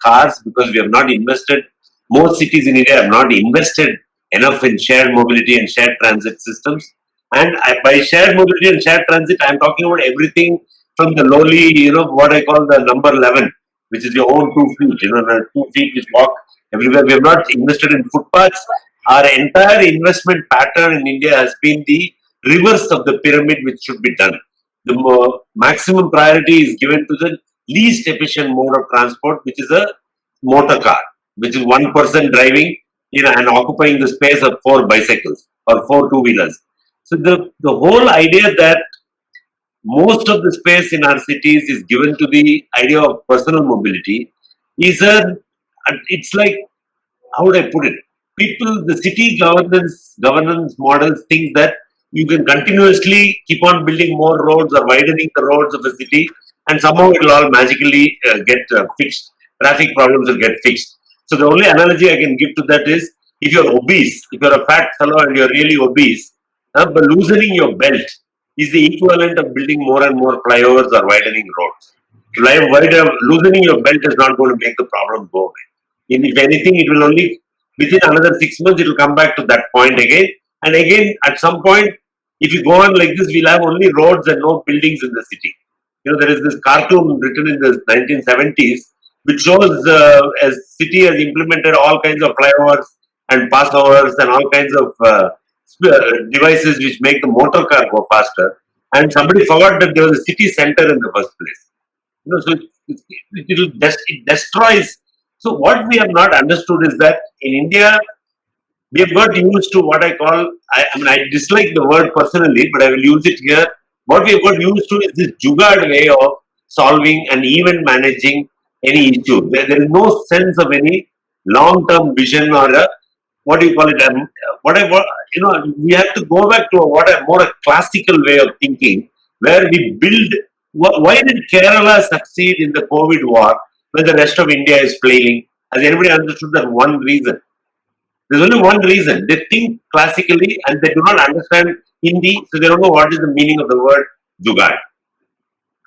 cars because we have not invested. Most cities in India have not invested enough in shared mobility and shared transit systems. And by shared mobility and shared transit, I'm talking about everything from the lowly, what I call the number 11, which is your own 2 feet, the 2 feet which walk everywhere. We have not invested in footpaths. Our entire investment pattern in India has been the reverse of the pyramid, which should be done. The maximum priority is given to the least efficient mode of transport, which is a motor car, which is one person driving, and occupying the space of four bicycles or four two-wheelers. So the whole idea that most of the space in our cities is given to the idea of personal mobility is it's like, how would I put it? People, the city governance models think that you can continuously keep on building more roads or widening the roads of the city, and somehow it will all magically get fixed. Traffic problems will get fixed. So the only analogy I can give to that is, if you're obese, if you're a fat fellow and you're really obese, but loosening your belt is the equivalent of building more and more flyovers or widening roads. Loosening your belt is not going to make the problem go away. And if anything, it will only, within another 6 months, it will come back to that point again. And again, at some point, if you go on like this, we'll have only roads and no buildings in the city. There is this cartoon written in the 1970s, which shows a city has implemented all kinds of flyovers and passovers and all kinds of devices which make the motor car go faster. And somebody forgot that there was a city center in the first place. So it destroys. So what we have not understood is that in India, we have got used to what I call, I dislike the word personally, but I will use it here, What we got used to is this jugaad way of solving and even managing any issue. There is no sense of any long-term vision or a, what do you call it? We have to go back to a more a classical way of thinking, where we build. Why did Kerala succeed in the COVID war when the rest of India is flailing? Has anybody understood that one reason? There's only one reason. They think classically and they do not understand Hindi, so they don't know what is the meaning of the word Jugaad.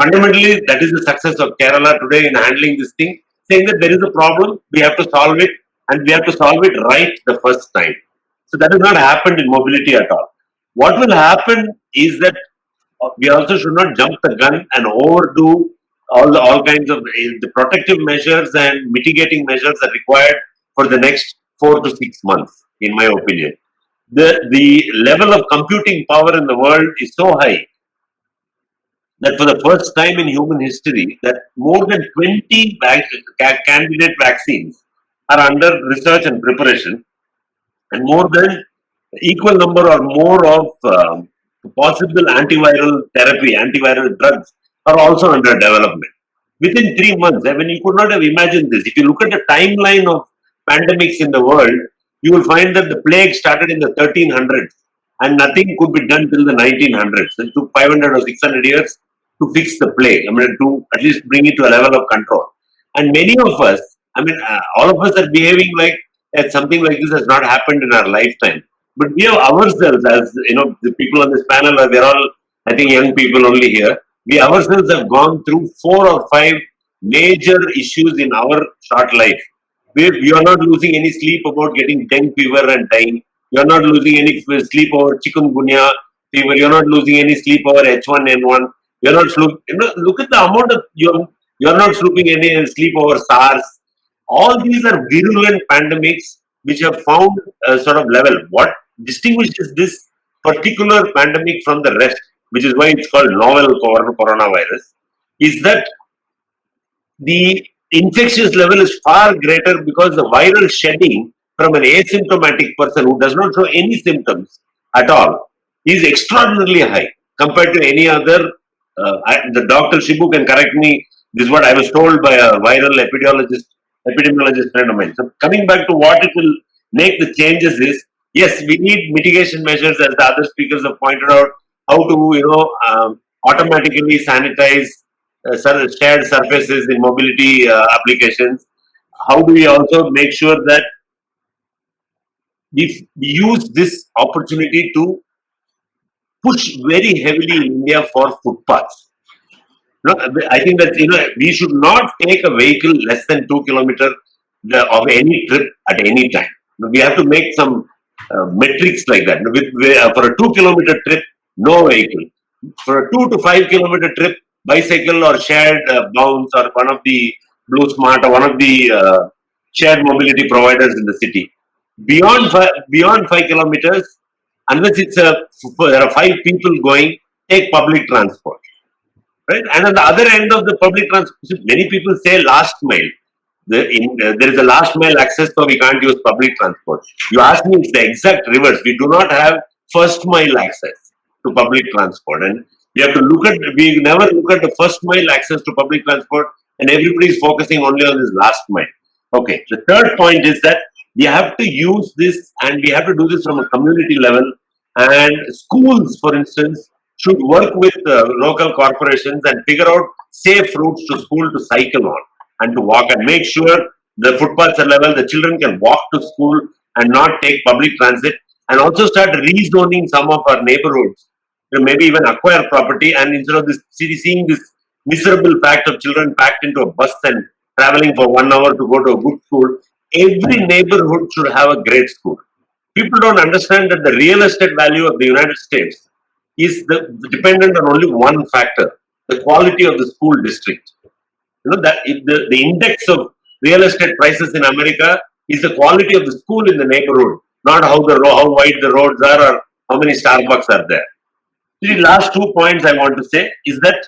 Fundamentally, that is the success of Kerala today in handling this thing, saying that there is a problem, we have to solve it, and we have to solve it right the first time. So that has not happened in mobility at all. What will happen is that we also should not jump the gun and overdo all kinds of the protective measures and mitigating measures are required for the next 4 to 6 months, in my opinion. The level of computing power in the world is so high that for the first time in human history, that more than 20 candidate vaccines are under research and preparation, and more than equal number or more of possible antiviral therapy, antiviral drugs are also under development. Within 3 months, I mean, you could not have imagined this. If you look at the timeline of pandemics in the world, you will find that the plague started in the 1300s and nothing could be done till the 1900s. It took 500 or 600 years to fix the plague. I mean, to at least bring it to a level of control. And many of us, I mean, all of us are behaving like that something like this has not happened in our lifetime. But we have ourselves, as you know, the people on this panel, they're all, I think, young people only here. We ourselves have gone through 4 or 5 major issues in our short life. We are not losing any sleep about getting dengue fever and dying. You are not losing any sleep over chikungunya fever. You are not losing any sleep over H1N1. You are not look at the amount of you are not sleep over SARS. All these are virulent pandemics which have found a sort of level. What distinguishes this particular pandemic from the rest, which is why it's called novel coronavirus, is that the infectious level is far greater because the viral shedding from an asymptomatic person who does not show any symptoms at all is extraordinarily high compared to any other. The Dr. Shibu can correct me. This is what I was told by a viral epidemiologist friend of mine. So coming back to what it will make the changes is, yes, we need mitigation measures, as the other speakers have pointed out, how to automatically sanitize shared surfaces in mobility applications. How do we also make sure that we use this opportunity to push very heavily in India for footpaths? No, I think that we should not take a vehicle less than 2 kilometers of any trip at any time. We have to make some metrics like that. For a 2 kilometer trip, no vehicle. For a 2 to 5 kilometer trip, bicycle or shared bounce or one of the Blue Smart or one of the shared mobility providers in the city. Beyond 5 kilometers, unless there are 5 people going, take public transport. Right? And at the other end of the public transport, many people say last mile. There is a last mile access, so we can't use public transport. You ask me, it's the exact reverse. We do not have first mile access to public transport, and we never look at the first mile access to public transport, and everybody is focusing only on this last mile. Okay. The third point is that we have to use this, and we have to do this from a community level. And schools, for instance, should work with local corporations and figure out safe routes to school to cycle on and to walk, and make sure the footpaths are level, the children can walk to school and not take public transit, and also start rezoning some of our neighborhoods to maybe even acquire property, and instead of seeing this miserable fact of children packed into a bus and traveling for 1 hour to go to a good school, every neighborhood should have a great school. People don't understand that the real estate value of the United States is dependent on only one factor: the quality of the school district. That the index of real estate prices in America is the quality of the school in the neighborhood, not how wide the roads are or how many Starbucks are there. The last 2 points I want to say is that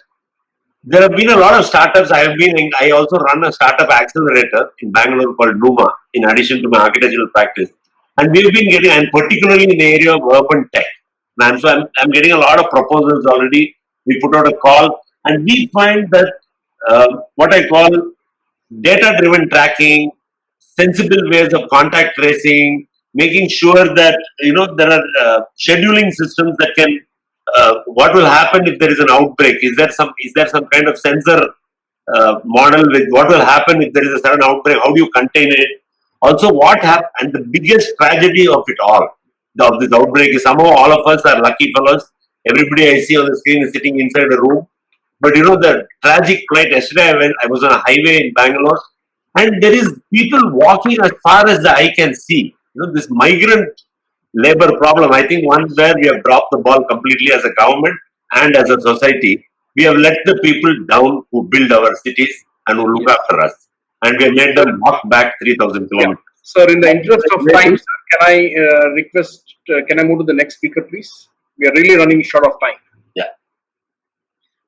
there have been a lot of startups. I also run a startup accelerator in Bangalore called Numa, in addition to my architectural practice. And we've been and particularly in the area of urban tech. And so I'm getting a lot of proposals already we put out a call, and we find that what I call data-driven tracking, sensible ways of contact tracing, making sure that there are scheduling systems that can. What will happen if there is an outbreak? Is there some kind of sensor model with what will happen if there is a sudden outbreak? How do you contain it? Also, what happened? And the biggest tragedy of it all, of this outbreak, is somehow all of us are lucky fellows. Everybody I see on the screen is sitting inside a room. But the tragic plight yesterday, I was on a highway in Bangalore, and there is people walking as far as the eye can see. This migrant labor problem. I think one where we have dropped the ball completely as a government and as a society. We have let the people down who build our cities and who look after us, and we have made them walk back 3,000 Yeah. kilometers. Sir, in the interest of time, sir, can I request, can I move to the next speaker, please? We are really running short of time. Yeah.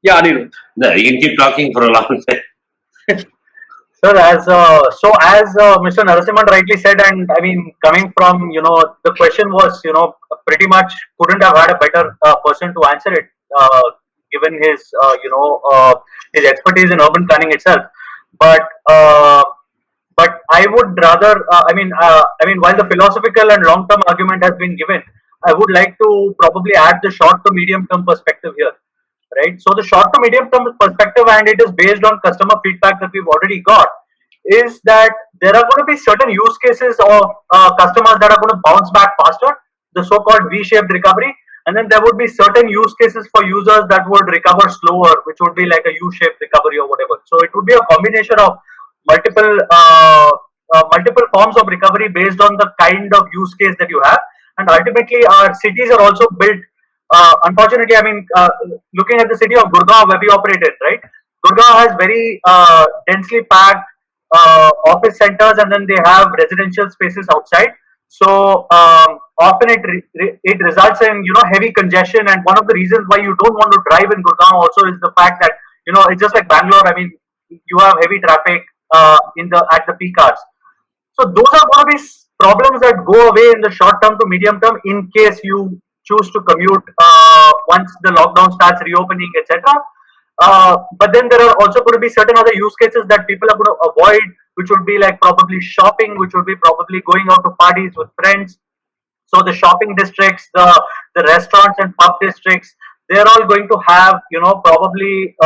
Yeah, Anirudh. No, you can keep talking for a long time. Sir, as Mr. Narasimhan rightly said, and I mean, coming from the question was pretty much couldn't have had a better person to answer it, given his his expertise in urban planning itself. But I would rather, while the philosophical and long-term argument has been given, I would like to probably add the short to medium-term perspective here. Right. So the short to medium term perspective, and it is based on customer feedback that we've already got, is that there are going to be certain use cases of customers that are going to bounce back faster, the so-called V-shaped recovery, and then there would be certain use cases for users that would recover slower, which would be like a U-shaped recovery or whatever. So it would be a combination of multiple multiple forms of recovery based on the kind of use case that you have, and ultimately our cities are also built. Unfortunately, looking at the city of Gurgaon where we operated, right? Gurgaon has very densely packed office centers, and then they have residential spaces outside. So often it results in heavy congestion, and one of the reasons why you don't want to drive in Gurgaon also is the fact that it's just like Bangalore. I mean, you have heavy traffic at the peak hours. So those are one of these problems that go away in the short term to medium term in case you choose to commute once the lockdown starts reopening, etc. But then there are also going to be certain other use cases that people are going to avoid, which would be like probably shopping, which would be probably going out to parties with friends. So the shopping districts, the restaurants and pub districts, they're all going to have probably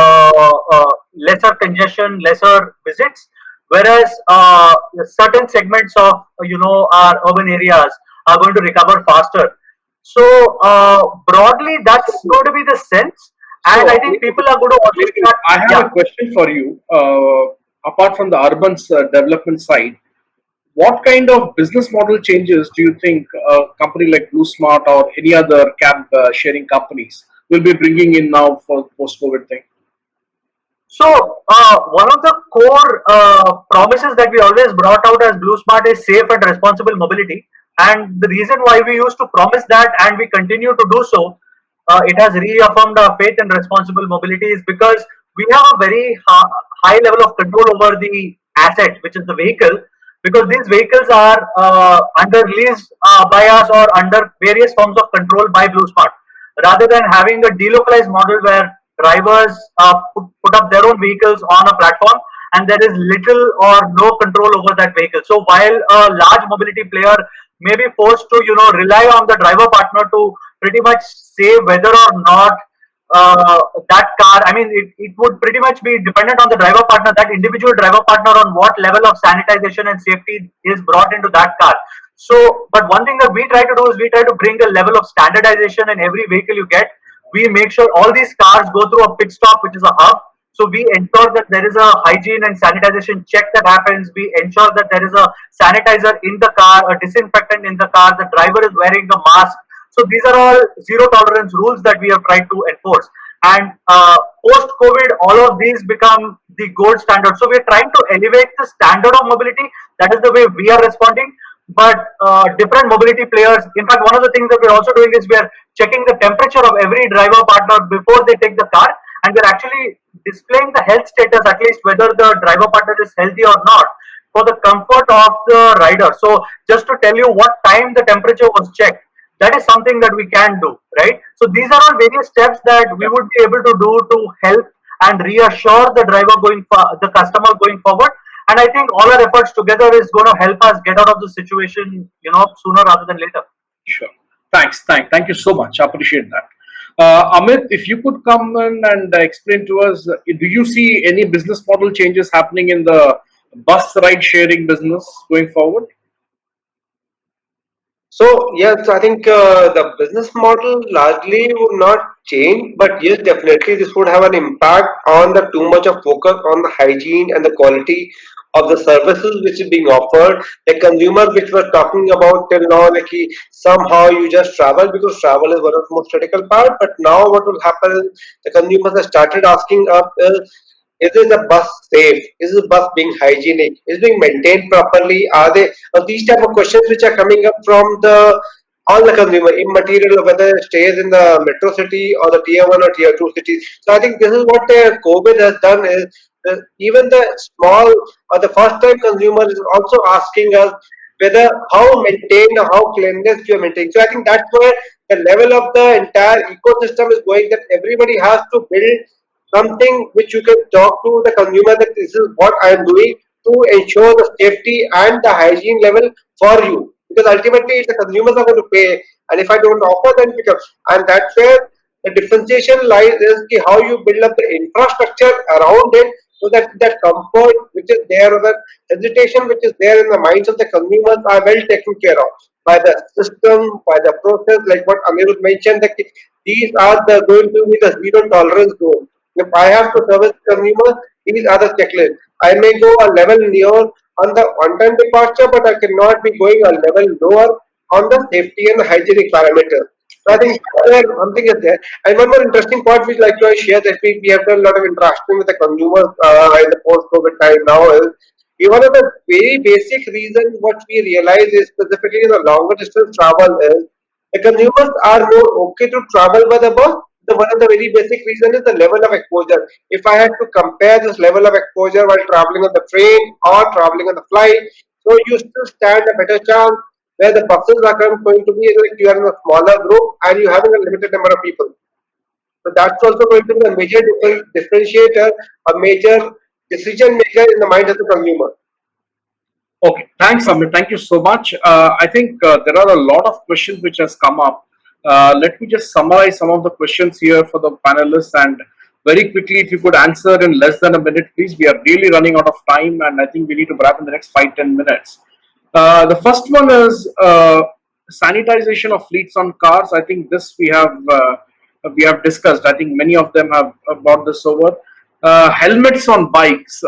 lesser congestion, lesser visits, whereas certain segments of our urban areas are going to recover faster. So broadly, that's going to be the sense, and I think people are going to always start. I have a question for you. Apart from the urban development side, what kind of business model changes do you think a company like BlueSmart or any other cab sharing companies will be bringing in now for post-COVID thing? So one of the core promises that we always brought out as BlueSmart is safe and responsible mobility. And the reason why we used to promise that and we continue to do so, it has reaffirmed our faith in responsible mobility, is because we have a very high level of control over the asset, which is the vehicle, because these vehicles are under lease by us or under various forms of control by BlueSmart, rather than having a delocalized model where drivers put up their own vehicles on a platform and there is little or no control over that vehicle. So while a large mobility player may be forced to rely on the driver partner to pretty much say whether or not that car, I mean, it would pretty much be dependent on the driver partner, that individual driver partner, on what level of sanitization and safety is brought into that car. So, but one thing that we try to do is we try to bring a level of standardization in every vehicle you get. We make sure all these cars go through a pit stop, which is a hub. So we ensure that there is a hygiene and sanitization check that happens. We ensure that there is a sanitizer in the car, a disinfectant in the car. The driver is wearing a mask. So these are all zero tolerance rules that we have tried to enforce. And post-COVID, all of these become the gold standard. So we're trying to elevate the standard of mobility. That is the way we are responding. But different mobility players, in fact, one of the things that we're also doing is we're checking the temperature of every driver partner before they take the car. And we're actually displaying the health status, at least whether the driver partner is healthy or not, for the comfort of the rider. So just to tell you what time the temperature was checked, that is something that we can do, right? So these are all various steps that we would be able to do to help and reassure the driver the customer going forward. And I think all our efforts together is going to help us get out of the situation, sooner rather than later. Sure. Thank you so much. I appreciate that. Amit, if you could come in and explain to us, do you see any business model changes happening in the bus ride sharing business going forward? So yes, I think the business model largely would not change, but yes, definitely this would have an impact on the too much of focus on the hygiene and the quality of the services which is being offered. The consumer which we're talking about till now, like somehow you just travel because travel is one of the most critical part. But now what will happen is the consumers have started asking us is the bus safe? Is the bus being hygienic? Is it being maintained properly? Are they these type of questions which are coming up from the all the consumer immaterial whether it stays in the metro city or the tier one or tier two cities. So I think this is what COVID has done is even the small or the first time consumer is also asking us whether how maintained or how cleanliness we are maintaining. So I think that's where the level of the entire ecosystem is going that everybody has to build something which you can talk to the consumer that this is what I am doing to ensure the safety and the hygiene level for you. Because ultimately the consumers are going to pay, and if I don't offer, then it becomes, and that's where the differentiation lies is how you build up the infrastructure around it so that that comfort which is there or the hesitation which is there in the minds of the consumers are well taken care of by the system, by the process, like what Anirudh mentioned, that these are the going to be the zero tolerance zone. If I have to service consumers, these are the checklists. I may go a level near on the on-time departure, but I cannot be going a level lower on the safety and hygienic parameters. So I think there something is there. And one more interesting point which like to share that we have done a lot of interaction with the consumers in the post-COVID time now is one of the very basic reasons what we realize is specifically in the longer distance travel is the consumers are more okay to travel by the bus. The one of the very basic reason is the level of exposure. If I had to compare this level of exposure while traveling on the train or traveling on the flight, so you still stand a better chance where the buses are going to be like you are in a smaller group and you having a limited number of people. So that's also going to be a major differentiator, a major decision maker in the mind of the consumer. Okay, thanks, Amit. Thank you so much. I think there are a lot of questions which has come up. Let me just summarize some of the questions here for the panelists, and very quickly, if you could answer in less than a minute, please. We are really running out of time, and I think we need to wrap in the next 5-10 minutes. The first one is sanitization of fleets on cars. I think this we have discussed. I think many of them have brought this over. Helmets on bikes.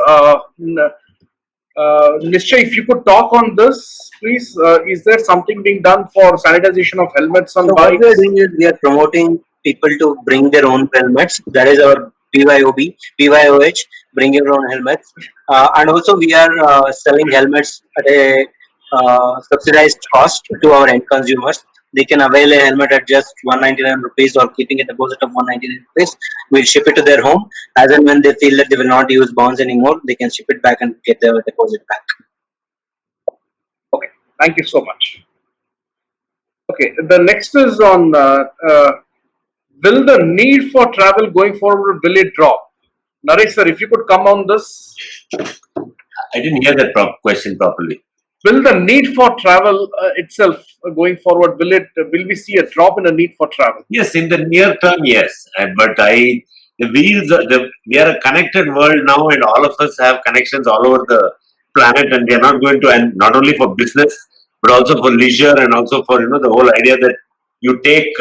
Nishchay, if you could talk on this, please. Is there something being done for sanitization of helmets on So what we are bikes? doing is we are promoting people to bring their own helmets. That is our BYOH, bring your own helmets. And also we are selling helmets at a subsidized cost to our end consumers. They can avail a helmet at just 199 rupees or keeping a deposit of 199 rupees. We'll ship it to their home. As and when they feel that they will not use bonds anymore, they can ship it back and get their deposit back. Okay, thank you so much. Okay, the next is on will the need for travel going forward, will it drop? Naresh sir, if you could come on this. I didn't hear that question properly. Will the need for travel itself going forward, will we see a drop in the need for travel? Yes, in the near term, yes. But the wheels, we are a connected world now, and all of us have connections all over the planet, and we are not going to, and not only for business, but also for leisure, and also for the whole idea that you take,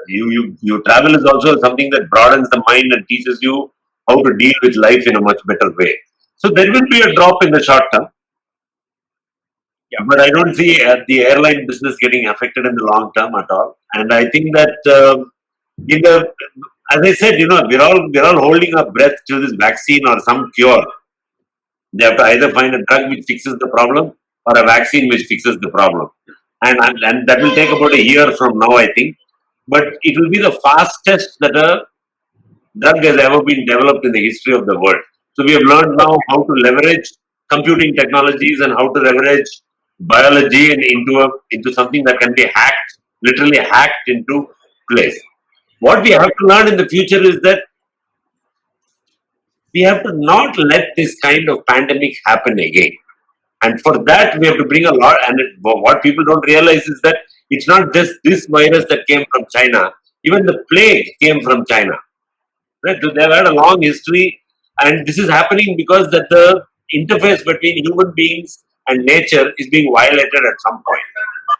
you travel is also something that broadens the mind and teaches you how to deal with life in a much better way. So there will be a drop in the short term. Yeah. But I don't see the airline business getting affected in the long term at all. And I think that as I said, we're all holding our breath to this vaccine or some cure. They have to either find a drug which fixes the problem or a vaccine which fixes the problem, and that will take about a year from now, I think. But it will be the fastest that a drug has ever been developed in the history of the world. So we have learned now how to leverage computing technologies and how to leverage biology into something that can be hacked literally hacked into place. What we have to learn in the future is that we have to not let this kind of pandemic happen again. And for that, we have to bring a lot. And what people don't realize is that it's not just this virus that came from China. Even the plague came from China. Right? So they've had a long history, and this is happening because that the interface between human beings and nature is being violated at some point.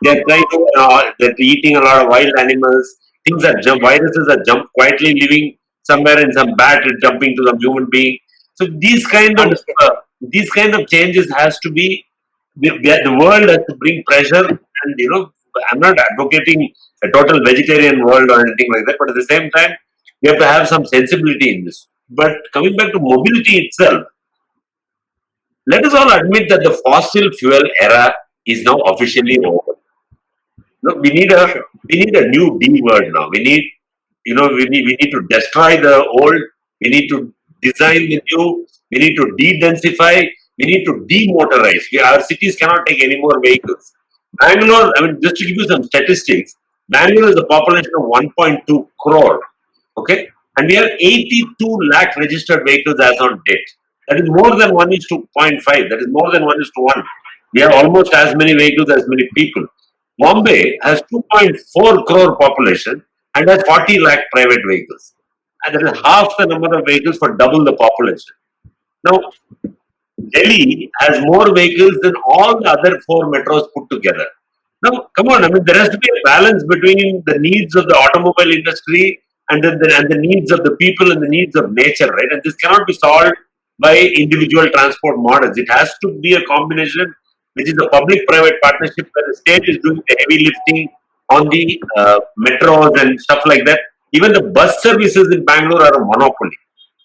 They're trying to, they're eating a lot of wild animals. Things are jump, viruses are jump quietly living somewhere in some bat, jumping to some human being. So Understood. these kind of changes has to be the world has to bring pressure, and I'm not advocating a total vegetarian world or anything like that, but at the same time we have to have some sensibility in this. But coming back to mobility itself, let us all admit that the fossil fuel era is now officially over. No, we need a new D word now. We need we need to destroy the old. We need to design the new. We need to de-densify. We need to demotorize. Our cities cannot take any more vehicles. Bangalore, I mean, just to give you some statistics, Bangalore is a population of 1.2 crore. Okay, and we have 82 lakh registered vehicles as on date. That is more than 1 is to zero point 0.5. That is more than 1 is to 1. We have almost as many vehicles as many people. Bombay has 2.4 crore population and has 40 lakh private vehicles. And that is half the number of vehicles for double the population. Now, Delhi has more vehicles than all the other four metros put together. Now, come on, I mean, there has to be a balance between the needs of the automobile industry and the needs of the people and the needs of nature, right? And this cannot be solved by individual transport models. It has to be a combination, which is a public-private partnership where the state is doing the heavy lifting on the metros and stuff like that. Even the bus services in Bangalore are a monopoly.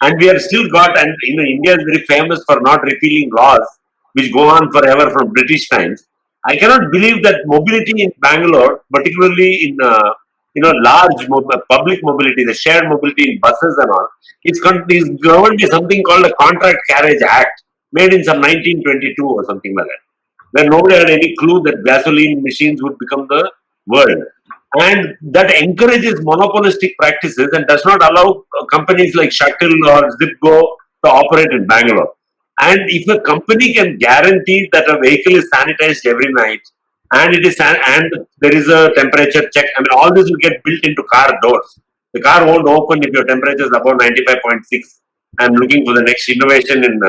And we are still got, and India is very famous for not repealing laws which go on forever from British times. I cannot believe that mobility in Bangalore, particularly in large public mobility, the shared mobility in buses and all, is governed by something called the Contract Carriage Act, made in some 1922 or something like that, where nobody had any clue that gasoline machines would become the world. And that encourages monopolistic practices and does not allow companies like Shuttle or Zipgo to operate in Bangalore. And if a company can guarantee that a vehicle is sanitized every night, and and there is a temperature check, I mean, all this will get built into car doors. The car won't open if your temperature is above 95.6. I'm looking for the next innovation in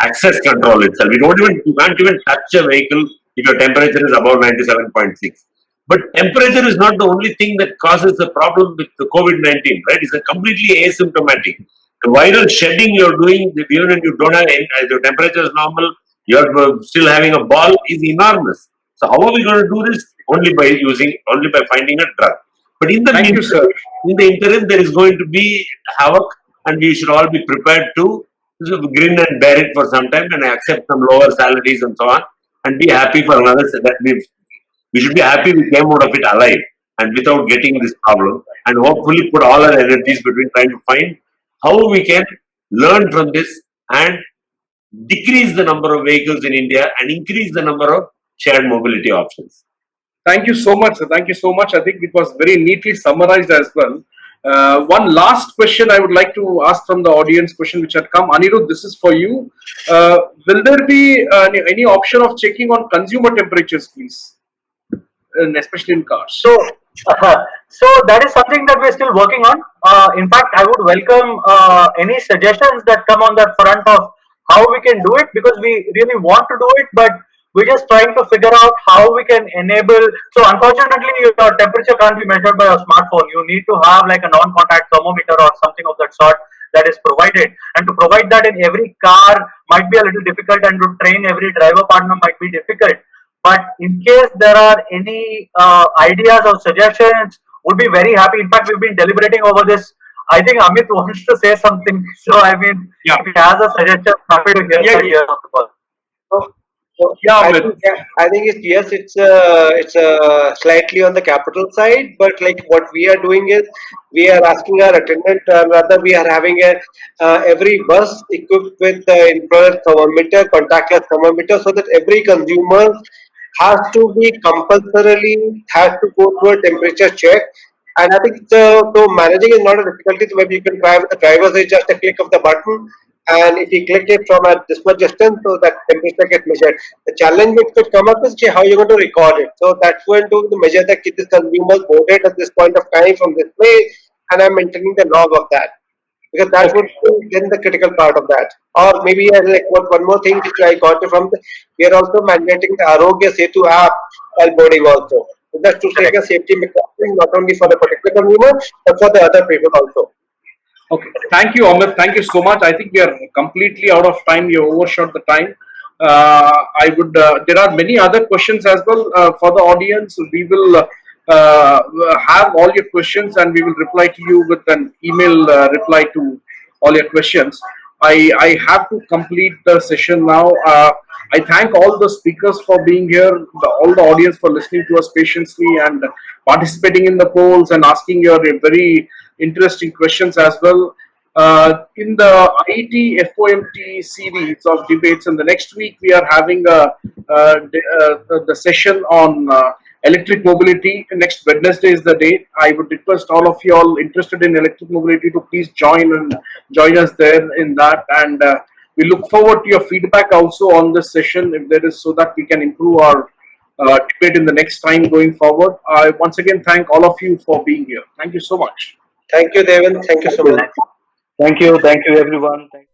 access control itself. You can't even touch a vehicle if your temperature is above 97.6. But temperature is not the only thing that causes the problem with the COVID-19, right? It's a completely asymptomatic. The viral shedding you're doing, even when you don't have your temperature is normal, you're still having a ball, is enormous. So how are we going to do this? Only by finding a drug. But Thank you, sir. in the interim, there is going to be havoc, and we should all be prepared to grin and bear it for some time and accept some lower salaries and so on, and be happy for another. That we should be happy we came out of it alive and without getting this problem, and hopefully put all our energies between trying to find how we can learn from this and decrease the number of vehicles in India and increase the number of shared mobility options. Thank you so much, sir. Thank you so much. I think it was very neatly summarized as well. One last question I would like to ask from the audience, question which had come. Anirudh, this is for you. Will there be any option of checking on consumer temperatures, please? And especially in cars. So that is something that we're still working on. In fact, I would welcome any suggestions that come on that front of how we can do it, because we really want to do it, but we're just trying to figure out how we can enable. So unfortunately, your temperature can't be measured by a smartphone. You need to have like a non-contact thermometer or something of that sort that is provided. And to provide that in every car might be a little difficult, and to train every driver partner might be difficult. But in case there are any ideas or suggestions, would be very happy. In fact, we've been deliberating over this. I think Amit wants to say something. So I mean, if he has a suggestion, happy to hear here on the call. I think it's yes, it's slightly on the capital side, but like what we are doing is we are asking our attendant, rather we are having a every bus equipped with infrared thermometer, contactless thermometer, so that every consumer has to be compulsorily has to go through a temperature check. And I think so managing is not a difficulty. So maybe you can drive the driver's is just a click of the button, and if you click it from a this much distance, so that temperature gets measured. The challenge which could come up is okay, how you're going to record it. So that's going to measure that this consumer boarded at this point of time from this place, and I'm maintaining the log of that, because that would Okay. be then the critical part of that. Or maybe like one more thing which I got it from we are also mandating the Arogya Setu app while boarding also. So that's to take a safety mechanism not only for the particular consumer but for the other people also. Okay, thank you, Amit. Thank you so much. I think we are completely out of time. You overshot the time. I would. There are many other questions as well for the audience. We will have all your questions, and we will reply to you with an email reply to all your questions. I have to complete the session now. I thank all the speakers for being here, all the audience for listening to us patiently and participating in the polls and asking your very interesting questions as well. In the IET FOMT series of debates, and the next week we are having the session on electric mobility. Next Wednesday is the date. I would request all of you all interested in electric mobility to please join us there in that, and we look forward to your feedback also on this session if there is, so that we can improve our debate in the next time going forward. I once again thank all of you for being here. Thank you so much. Thank you, Devin. Thank you so much. Thank you. Thank you, everyone. Thank